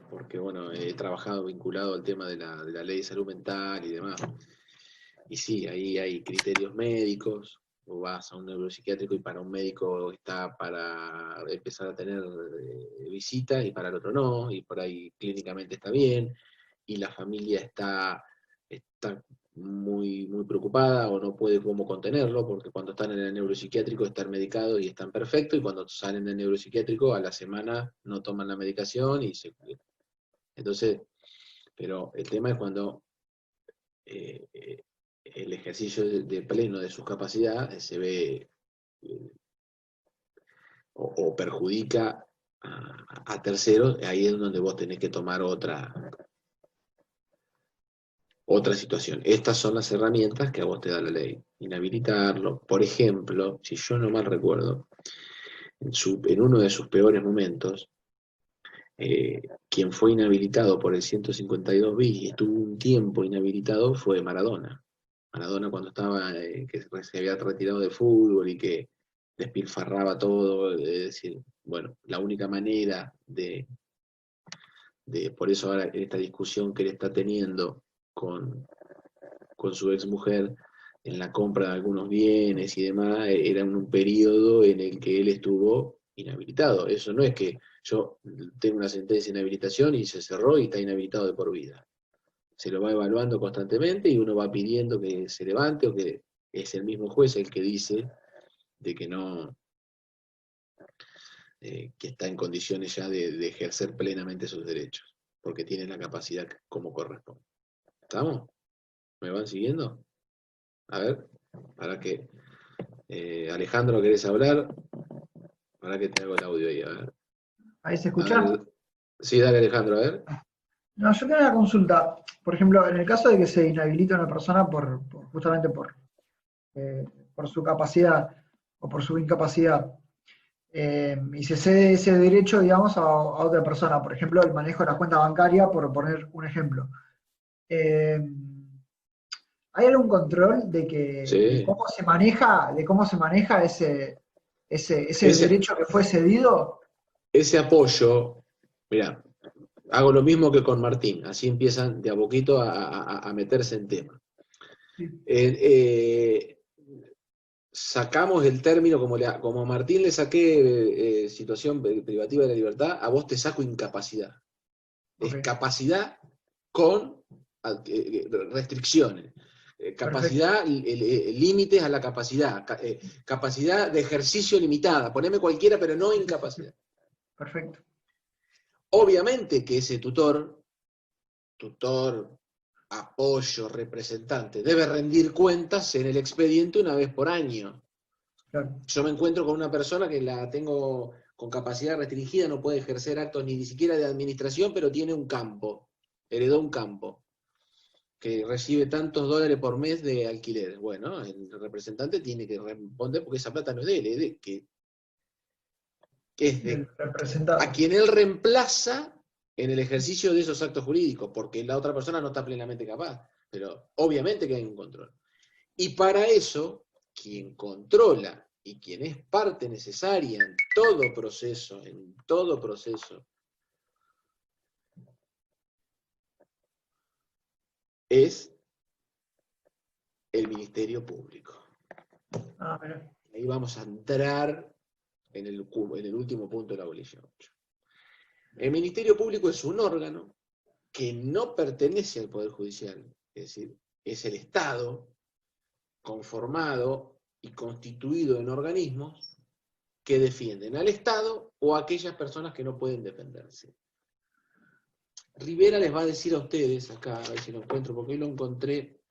porque bueno, he trabajado vinculado al tema de la ley de salud mental y demás. Y sí, ahí hay criterios médicos, o vas a un neuropsiquiátrico y para un médico está para empezar a tener visitas y para el otro no, y por ahí clínicamente está bien, y la familia está muy preocupada o no puede cómo contenerlo, porque cuando están en el neuropsiquiátrico están medicados y están perfectos, y cuando salen del neuropsiquiátrico a la semana no toman la medicación y se... Entonces, pero el tema es cuando el ejercicio de pleno de sus capacidades se ve eh, o perjudica a terceros, ahí es donde vos tenés que tomar otra situación. Estas son las herramientas que a vos te da la ley. Inhabilitarlo, por ejemplo, si yo no mal recuerdo, en uno de sus peores momentos, quien fue inhabilitado por el 152 bis y estuvo un tiempo inhabilitado fue Maradona. Maradona cuando estaba, que se había retirado de fútbol y que despilfarraba todo, es decir, bueno, la única manera por eso ahora en esta discusión que él está teniendo con su ex mujer en la compra de algunos bienes y demás, era en un periodo en el que él estuvo inhabilitado. Eso no es que yo tengo una sentencia de inhabilitación y se cerró y está inhabilitado de por vida. Se lo va evaluando constantemente y uno va pidiendo que se levante o que es el mismo juez el que dice de que no, que está en condiciones ya de ejercer plenamente sus derechos, porque tiene la capacidad como corresponde. ¿Estamos? ¿Me van siguiendo? A ver, para que... Alejandro, ¿querés hablar? Para que te hago el audio ahí, a ver. ¿Ahí se A escucha? ver. Sí, dale Alejandro, a ver. No, yo tengo una consulta. Por ejemplo, en el caso de que se inhabilite a una persona justamente por su capacidad o por su incapacidad, y se cede ese derecho, digamos, a otra persona, por ejemplo, el manejo de la cuenta bancaria, por poner un ejemplo. Eh, ¿Hay algún control de Sí. cómo se maneja ese Ese, derecho que fue cedido? ese apoyo, mira, hago lo mismo que con Martín, así empiezan de a poquito a meterse en tema. Sí, Sacamos el término, como a Martín le saqué situación privativa de la libertad, a vos te saco incapacidad. Es ok, capacidad con restricciones. perfecto, Capacidad, límites a la capacidad. Capacidad de ejercicio limitada. Poneme cualquiera, pero no incapacidad. perfecto. Obviamente que ese tutor, apoyo, representante, debe rendir cuentas en el expediente una vez por año. Claro, Yo me encuentro con una persona que la tengo con capacidad restringida, no puede ejercer actos ni siquiera de administración, pero tiene un campo, heredó un campo, que recibe tantos dólares por mes de alquiler. Bueno, el representante tiene que responder porque esa plata no es de él, es es el de a representado. quien él reemplaza en el ejercicio de esos actos jurídicos, porque la otra persona no está plenamente capaz, pero obviamente que hay un control. Y para eso, quien controla y quien es parte necesaria en todo proceso, es el Ministerio Público. Ah, mira, Ahí vamos a entrar en el último punto de la abolición. El Ministerio Público es un órgano que no pertenece al Poder Judicial, es decir, es el Estado conformado y constituido en organismos que defienden al Estado o a aquellas personas que no pueden defenderse. Rivera les va a decir a ustedes, acá, a ver si lo encuentro, porque hoy lo encontré.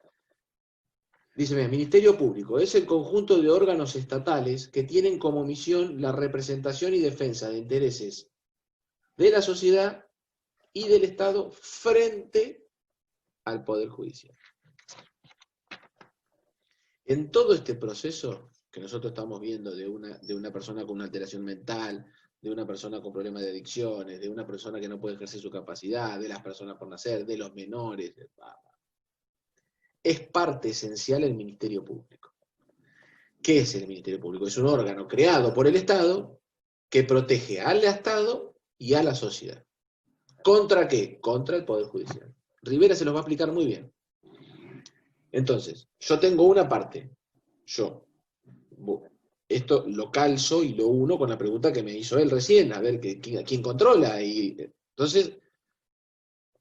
Dice, mira, Ministerio Público es el conjunto de órganos estatales que tienen como misión la representación y defensa de intereses de la sociedad y del Estado frente al Poder Judicial. En todo este proceso que nosotros estamos viendo de una persona con una alteración mental, de una persona con problemas de adicciones, de una persona que no puede ejercer su capacidad, de las personas por nacer, de los menores, es parte esencial el Ministerio Público. ¿Qué es el Ministerio Público? Es un órgano creado por el Estado que protege al Estado y a la sociedad. ¿Contra qué? Contra el Poder Judicial. Rivera se los va a explicar muy bien. Entonces, yo tengo una parte. Esto lo calzo y lo uno con la pregunta que me hizo él recién, a ver quién controla. Y entonces,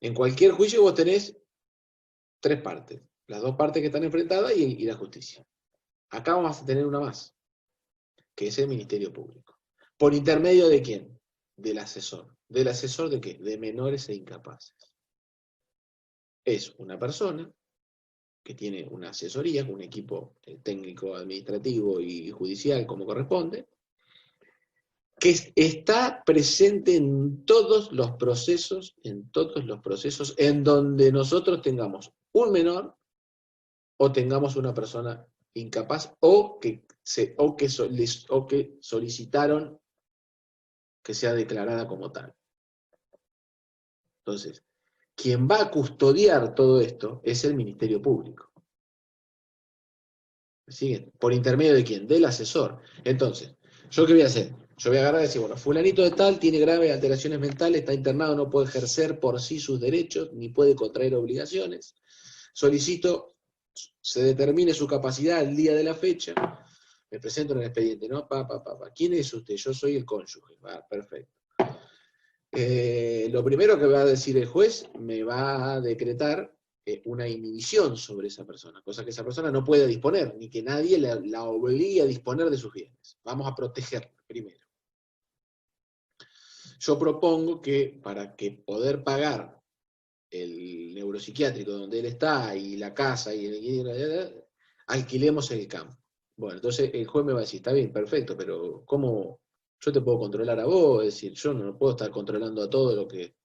en cualquier juicio vos tenés tres partes. Las dos partes que están enfrentadas y la justicia. Acá vamos a tener una más, que es el Ministerio Público. ¿Por intermedio de quién? Del asesor. ¿Del asesor de qué? De menores e incapaces. Es una persona que tiene una asesoría, un equipo técnico, administrativo y judicial como corresponde, que está presente en todos los procesos en donde nosotros tengamos un menor o tengamos una persona incapaz o que solicitaron que sea declarada como tal. Entonces, quien va a custodiar todo esto es el Ministerio Público. ¿Me siguen? ¿Por intermedio de quién? Del asesor. Entonces, ¿yo qué voy a hacer? Yo voy a agarrar y decir, bueno, fulanito de tal tiene graves alteraciones mentales, está internado, no puede ejercer por sí sus derechos, ni puede contraer obligaciones. Solicito, se determine su capacidad al día de la fecha, me presento en el expediente, ¿no? ¿Quién es usted? Yo soy el cónyuge. Perfecto. Lo primero que va a decir el juez, me va a decretar una inhibición sobre esa persona, cosa que esa persona no puede disponer, ni que nadie la obligue a disponer de sus bienes. Vamos a protegerla primero. Yo propongo que para que poder pagar el neuropsiquiátrico donde él está, y la casa, alquilemos el campo. Bueno, entonces el juez me va a decir, está bien, perfecto, pero ¿cómo yo te puedo controlar a vos? Es decir, yo no puedo estar controlando a todo lo que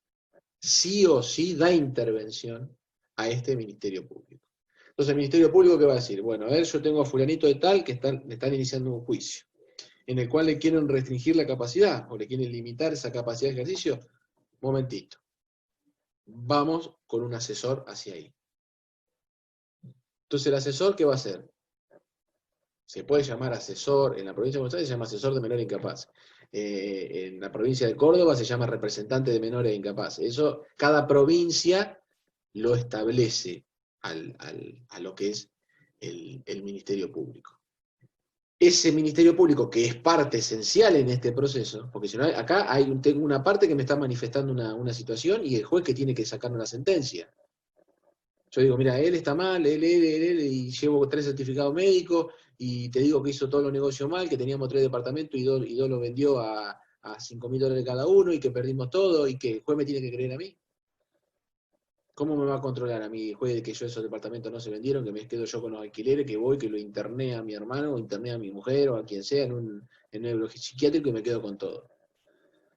sí o sí da intervención a este Ministerio Público. Entonces el Ministerio Público, ¿qué va a decir? Bueno, a ver, yo tengo a fulanito de tal que le están iniciando un juicio, en el cual le quieren restringir la capacidad, o le quieren limitar esa capacidad de ejercicio. Momentito. Vamos con un asesor hacia ahí. Entonces el asesor, ¿qué va a hacer? Se puede llamar asesor, en la provincia de Buenos Aires se llama asesor de menor incapaz. En la provincia de Córdoba se llama representante de menores incapaces. Eso, cada provincia lo establece a lo que es el Ministerio Público. Ese Ministerio Público, que es parte esencial en este proceso, porque si no, acá hay una parte que me está manifestando una situación y el juez que tiene que sacar una sentencia. Yo digo, mira, él está mal, él, y llevo 3 certificados médicos, y te digo que hizo todos los negocios mal, que teníamos 3 departamentos y dos lo vendió a $5.000 cada uno, y que perdimos todo, y que el juez me tiene que creer a mí. ¿Cómo me va a controlar a mí, juez, de que esos departamentos no se vendieron, que me quedo yo con los alquileres, que voy, que lo interné a mi hermano, o interné a mi mujer, o a quien sea, en un neuropsiquiátrico, y me quedo con todo?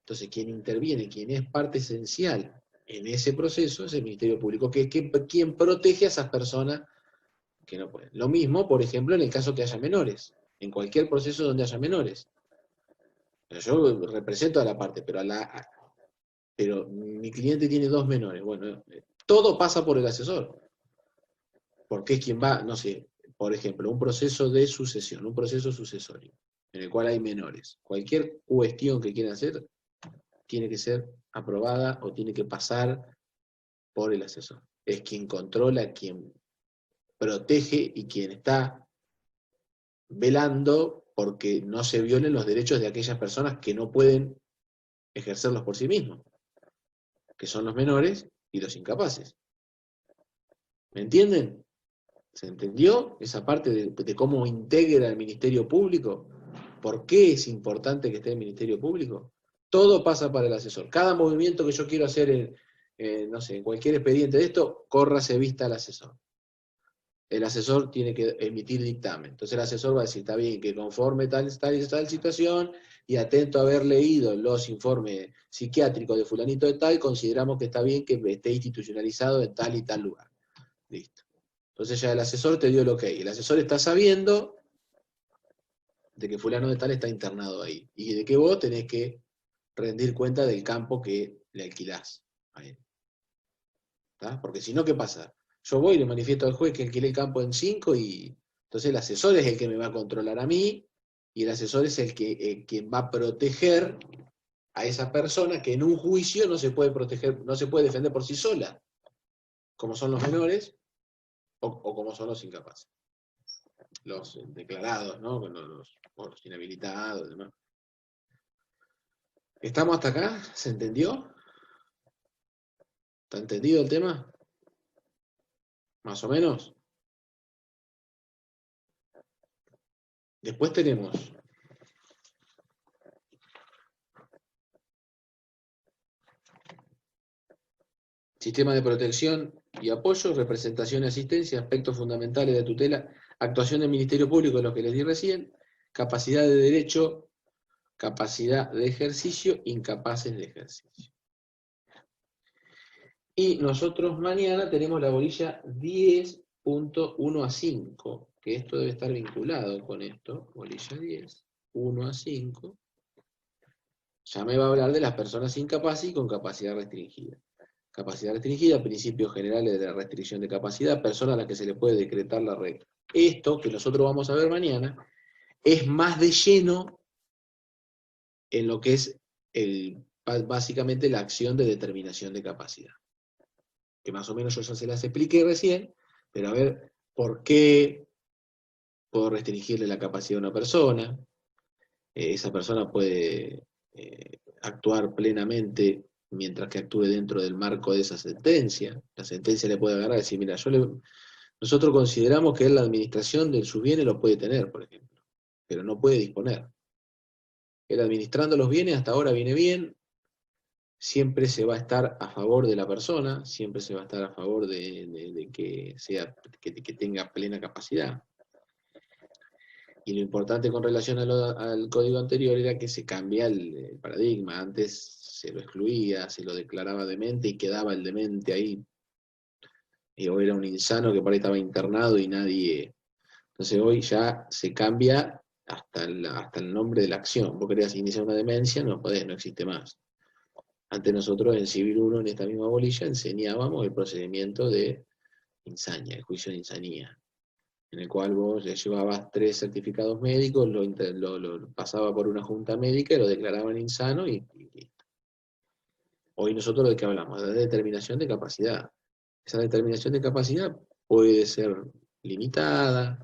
Entonces, quien interviene, quien es parte esencial en ese proceso, es el Ministerio Público, que es quien protege a esas personas que no pueden. Lo mismo, por ejemplo, en el caso que haya menores, en cualquier proceso donde haya menores. Yo represento a la parte, pero mi cliente tiene 2 menores. Bueno, todo pasa por el asesor, porque es quien va, no sé, por ejemplo, un proceso de sucesión, un proceso sucesorio, en el cual hay menores. Cualquier cuestión que quieran hacer, tiene que ser aprobada o tiene que pasar por el asesor. Es quien controla, quien protege y quien está velando porque no se violen los derechos de aquellas personas que no pueden ejercerlos por sí mismos, que son los menores y los incapaces. ¿Me entienden? ¿Se entendió esa parte de cómo integra el Ministerio Público? ¿Por qué es importante que esté el Ministerio Público? Todo pasa para el asesor. Cada movimiento que yo quiero hacer no sé, en cualquier expediente de esto, córrase vista al asesor. El asesor tiene que emitir dictamen. Entonces el asesor va a decir, está bien, que conforme tal situación, y atento a haber leído los informes psiquiátricos de fulanito de tal, consideramos que está bien que esté institucionalizado en tal y tal lugar. Listo. Entonces ya el asesor te dio el ok. El asesor está sabiendo de que fulano de tal está internado ahí, y de que vos tenés que rendir cuenta del campo que le alquilás a él. ¿Tá? Porque si no, ¿qué pasa? Yo voy y le manifiesto al juez que alquilé el campo en 5, y entonces el asesor es el que me va a controlar a mí, y el asesor es quien va a proteger a esa persona que en un juicio no se puede proteger, no se puede defender por sí sola, como son los menores o como son los incapaces. Los declarados, ¿no? Los inhabilitados, demás. ¿Estamos hasta acá? ¿Se entendió? ¿Está entendido el tema? ¿Más o menos? Después tenemos sistema de protección y apoyo, representación y asistencia, aspectos fundamentales de tutela, actuación del Ministerio Público, de lo que les di recién, capacidad de derecho, capacidad de ejercicio, incapaces de ejercicio. Y nosotros mañana tenemos la bolilla 10.1 a 5, que esto debe estar vinculado con esto, bolilla 10, 1 a 5. Ya me va a hablar de las personas incapaces y con capacidad restringida. Capacidad restringida, principios generales de la restricción de capacidad, personas a las que se le puede decretar la regla. Esto, que nosotros vamos a ver mañana, es más de lleno en lo que es básicamente la acción de determinación de capacidad. Que más o menos yo ya se las expliqué recién, pero a ver, ¿por qué puedo restringirle la capacidad a una persona? Esa persona puede actuar plenamente mientras que actúe dentro del marco de esa sentencia. La sentencia le puede agarrar y decir, mira, nosotros consideramos que él la administración de sus bienes lo puede tener, por ejemplo, pero no puede disponer. Él administrando los bienes hasta ahora viene bien, siempre se va a estar a favor de la persona, siempre se va a estar a favor de que tenga plena capacidad. Y lo importante con relación al código anterior era que se cambia el paradigma. Antes se lo excluía, se lo declaraba demente y quedaba el demente ahí. Y hoy era un insano que por ahí estaba internado y nadie... Entonces hoy ya se cambia hasta el nombre de la acción. Vos querías iniciar una demencia, no podés, no existe más. Antes nosotros en Civil 1, en esta misma bolilla, enseñábamos el procedimiento de insania, el juicio de insanía, en el cual vos le llevabas 3 certificados médicos, lo pasaba por una junta médica y lo declaraban insano y listo. Hoy nosotros de qué hablamos, de determinación de capacidad. Esa determinación de capacidad puede ser limitada.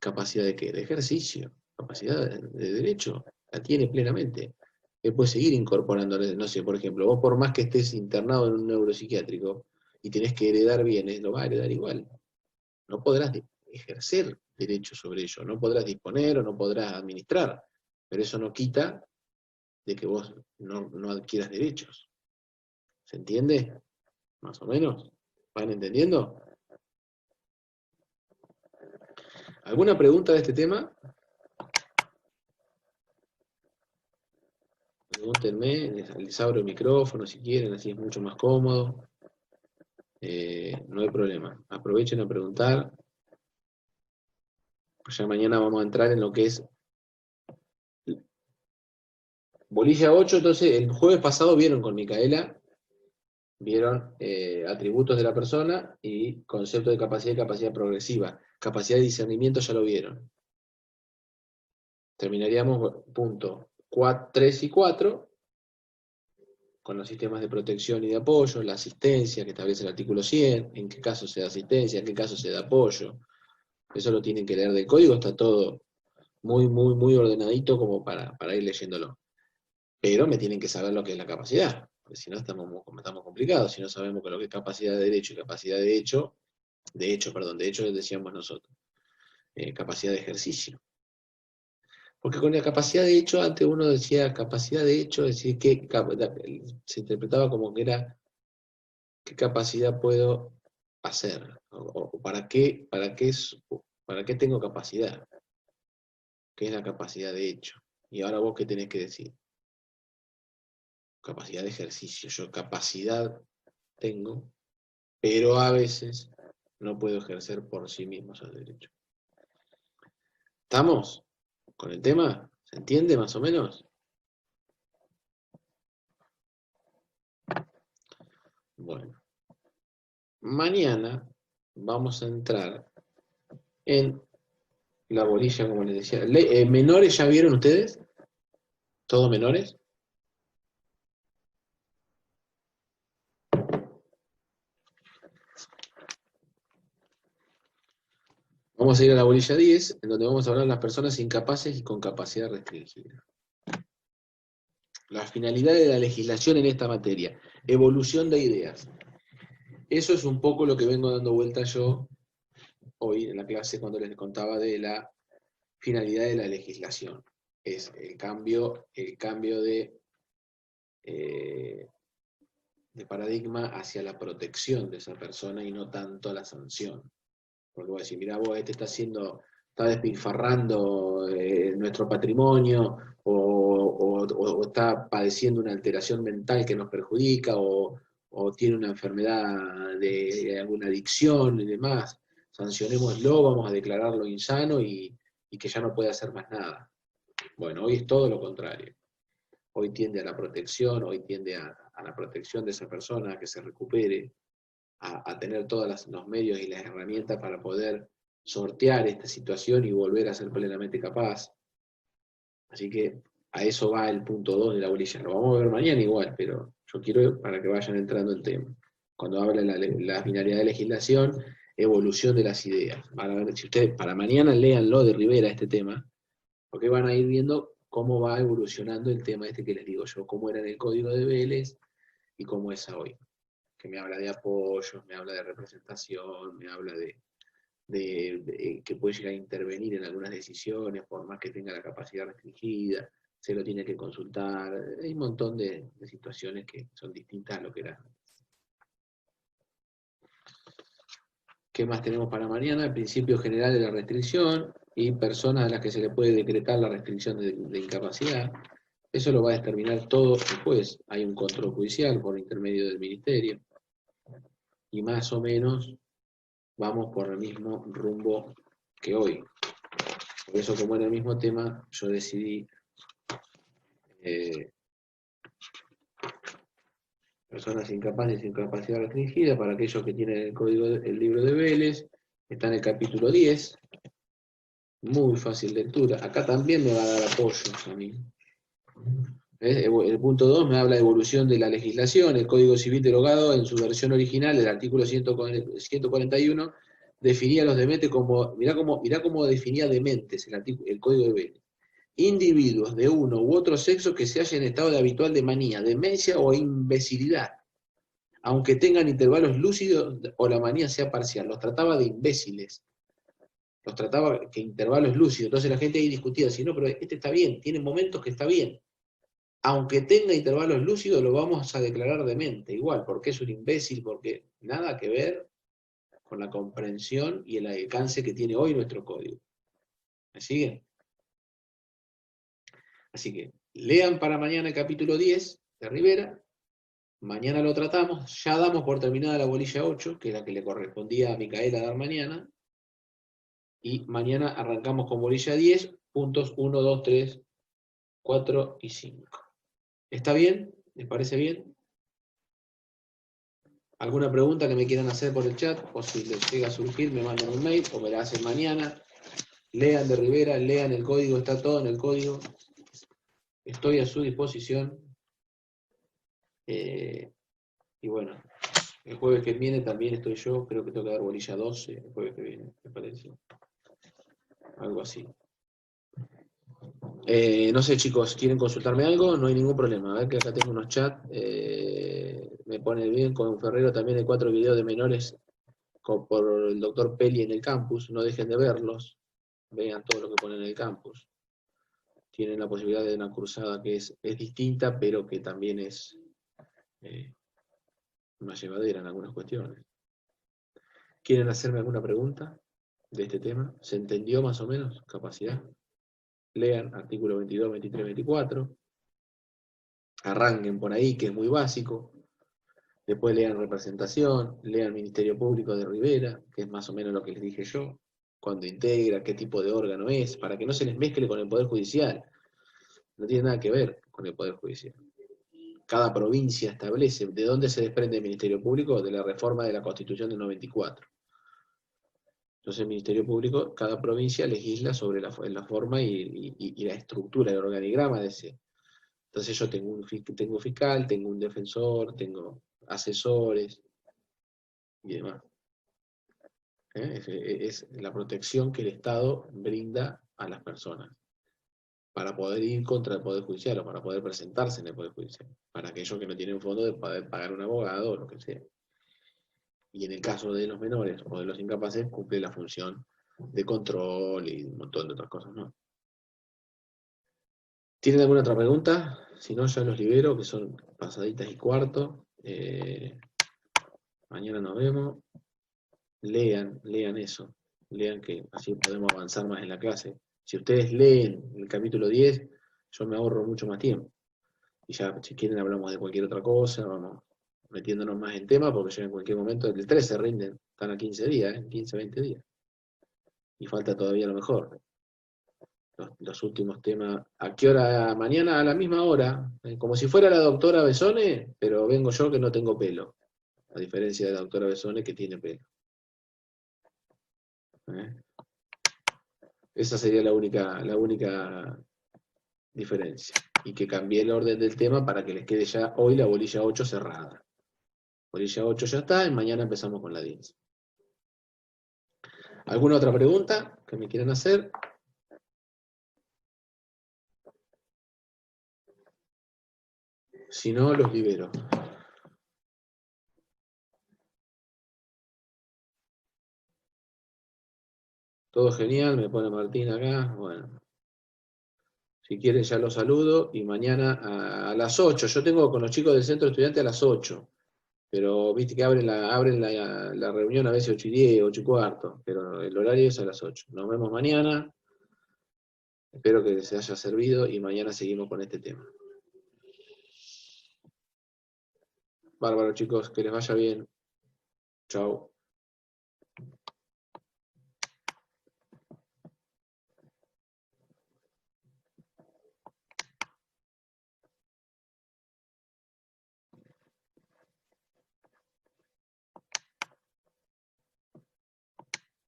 ¿Capacidad de qué? De ejercicio, capacidad de derecho, la tiene plenamente. Que puede seguir incorporando, no sé, por ejemplo, vos por más que estés internado en un neuropsiquiátrico y tenés que heredar bienes, lo vas a heredar igual. No podrás ejercer derecho sobre ello, no podrás disponer o no podrás administrar, pero eso no quita de que vos no adquieras derechos. ¿Se entiende? Más o menos. ¿Van entendiendo? ¿Alguna pregunta de este tema? Pregúntenme, les abro el micrófono si quieren, así es mucho más cómodo. No hay problema. Aprovechen a preguntar. Ya mañana vamos a entrar en lo que es bolilla 8. Entonces, el jueves pasado vieron con Micaela, vieron atributos de la persona y concepto de capacidad y capacidad progresiva. Capacidad de discernimiento ya lo vieron. Terminaríamos punto 3 y 4 con los sistemas de protección y de apoyo, la asistencia que establece el artículo 100, en qué caso se da asistencia, en qué caso se da apoyo. Eso lo tienen que leer del código, está todo muy, muy, muy ordenadito como para ir leyéndolo. Pero me tienen que saber lo que es la capacidad, porque si no estamos complicados, si no sabemos lo que es capacidad de derecho y capacidad de hecho decíamos nosotros, capacidad de ejercicio. Porque con la capacidad de hecho, antes uno decía capacidad de hecho, es decir, se interpretaba como que era qué capacidad puedo hacer, o para qué tengo capacidad, qué es la capacidad de hecho. Y ahora vos qué tenés que decir. Capacidad de ejercicio, yo capacidad tengo, pero a veces no puedo ejercer por sí mismo esos derechos. ¿Estamos con el tema? ¿Se entiende más o menos? Bueno, mañana vamos a entrar en la bolilla, como les decía. ¿Menores ya vieron ustedes? ¿Todos menores? Vamos a ir a la bolilla 10, en donde vamos a hablar de las personas incapaces y con capacidad restringida. La finalidad de la legislación en esta materia. Evolución de ideas. Eso es un poco lo que vengo dando vuelta yo hoy en la clase cuando les contaba de la finalidad de la legislación. Es el cambio de paradigma hacia la protección de esa persona y no tanto la sanción. Porque voy a decir, mirá vos, está despilfarrando nuestro patrimonio, o está padeciendo una alteración mental que nos perjudica, o tiene una enfermedad de alguna adicción y demás. Sancionémoslo, vamos a declararlo insano y que ya no puede hacer más nada. Bueno, hoy es todo lo contrario. Hoy tiende a la protección, hoy tiende a la protección de esa persona, a que se recupere, a tener todos los medios y las herramientas para poder sortear esta situación y volver a ser plenamente capaz. Así que a eso va el punto 2 de la bolilla. Lo vamos a ver mañana igual, pero yo quiero para que vayan entrando en tema. Cuando habla la finalidad de legislación, evolución de las ideas. Van a ver, si ustedes para mañana léanlo de Rivera este tema, porque van a ir viendo cómo va evolucionando el tema este que les digo yo, cómo era en el código de Vélez y cómo es hoy. Que me habla de apoyos, me habla de representación, me habla de que puede llegar a intervenir en algunas decisiones, por más que tenga la capacidad restringida, se lo tiene que consultar. Hay un montón de situaciones que son distintas a lo que era antes. ¿Qué más tenemos para mañana? El principio general de la restricción y personas a las que se le puede decretar la restricción de incapacidad. Eso lo va a determinar todo el juez. Hay un control judicial por intermedio del ministerio, y más o menos vamos por el mismo rumbo que hoy. Por eso, como era el mismo tema, yo decidí personas incapaces, incapacidad restringida, para aquellos que tienen el libro de Vélez, está en el capítulo 10, muy fácil lectura. Acá también me va a dar apoyo a mí. El punto 2 me habla de evolución de la legislación. El Código Civil derogado en su versión original, el artículo 141, definía a los dementes como, mirá cómo definía dementes el Código de Vélez: individuos de uno u otro sexo que se hallen en estado de habitual de manía, demencia o imbecilidad, aunque tengan intervalos lúcidos o la manía sea parcial. Los trataba de imbéciles, los trataba que intervalos lúcidos. Entonces la gente ahí discutía, si no, pero este está bien, tiene momentos que está bien. Aunque tenga intervalos lúcidos, lo vamos a declarar demente, igual, porque es un imbécil, porque nada que ver con la comprensión y el alcance que tiene hoy nuestro código. ¿Me siguen? Así que lean para mañana el capítulo 10 de Rivera, mañana lo tratamos, ya damos por terminada la bolilla 8, que es la que le correspondía a Micaela dar mañana, y mañana arrancamos con bolilla 10, puntos 1, 2, 3, 4 y 5. ¿Está bien? ¿Les parece bien? ¿Alguna pregunta que me quieran hacer por el chat? O si les llega a surgir, me mandan un mail o me la hacen mañana. Lean de Rivera, lean el código, está todo en el código. Estoy a su disposición. Y bueno, el jueves que viene también estoy yo, creo que tengo que dar bolilla 12 el jueves que viene, me parece. Algo así. No sé, chicos, ¿quieren consultarme algo? No hay ningún problema. A ver que acá tengo unos chats. Me pone bien con Ferrero también hay 4 videos de menores por el doctor Peli en el campus. No dejen de verlos. Vean todo lo que ponen en el campus. Tienen la posibilidad de una cursada que es distinta, pero que también es más llevadera en algunas cuestiones. ¿Quieren hacerme alguna pregunta de este tema? ¿Se entendió más o menos? Capacidad. Lean artículo 22, 23, 24. Arranquen por ahí, que es muy básico. Después lean representación, lean Ministerio Público de Rivera, que es más o menos lo que les dije yo. Cuando integra, qué tipo de órgano es, para que no se les mezcle con el Poder Judicial. No tiene nada que ver con el Poder Judicial. Cada provincia establece de dónde se desprende el Ministerio Público, de la reforma de la Constitución del 94. Entonces el Ministerio Público, cada provincia legisla sobre la forma y la estructura, el organigrama de ese. Entonces yo tengo un fiscal, tengo un defensor, tengo asesores y demás. Es la protección que el Estado brinda a las personas para poder ir contra el Poder Judicial o para poder presentarse en el Poder Judicial, para aquellos que no tienen fondo de poder pagar un abogado o lo que sea. Y en el caso de los menores o de los incapaces, cumple la función de control y un montón de otras cosas, ¿no? ¿Tienen alguna otra pregunta? Si no, ya los libero, que son pasaditas y cuarto. Mañana nos vemos. Lean eso. Lean, que así podemos avanzar más en la clase. Si ustedes leen el capítulo 10, yo me ahorro mucho más tiempo. Y ya, si quieren, hablamos de cualquier otra cosa, vamos metiéndonos más en tema, porque ya en cualquier momento, el 13 se rinden, están a 15 días, 15, 20 días. Y falta todavía lo mejor. Los últimos temas. ¿A qué hora? Mañana a la misma hora. Como si fuera la doctora Besone, pero vengo yo que no tengo pelo. A diferencia de la doctora Besone que tiene pelo. Esa sería la única diferencia. Y que cambié el orden del tema para que les quede ya hoy la bolilla 8 cerrada. Bolilla 8 ya está y mañana empezamos con la 10. ¿Alguna otra pregunta que me quieran hacer? Si no, los libero. Todo genial, me pone Martín acá. Bueno. Si quieren ya los saludo. Y mañana a las 8. Yo tengo con los chicos del centro de estudiantes a las 8. Pero viste que abren la reunión a veces 8:10, 8:15. Pero el horario es a las 8. Nos vemos mañana. Espero que les haya servido y mañana seguimos con este tema. Bárbaro, chicos, que les vaya bien. Chao.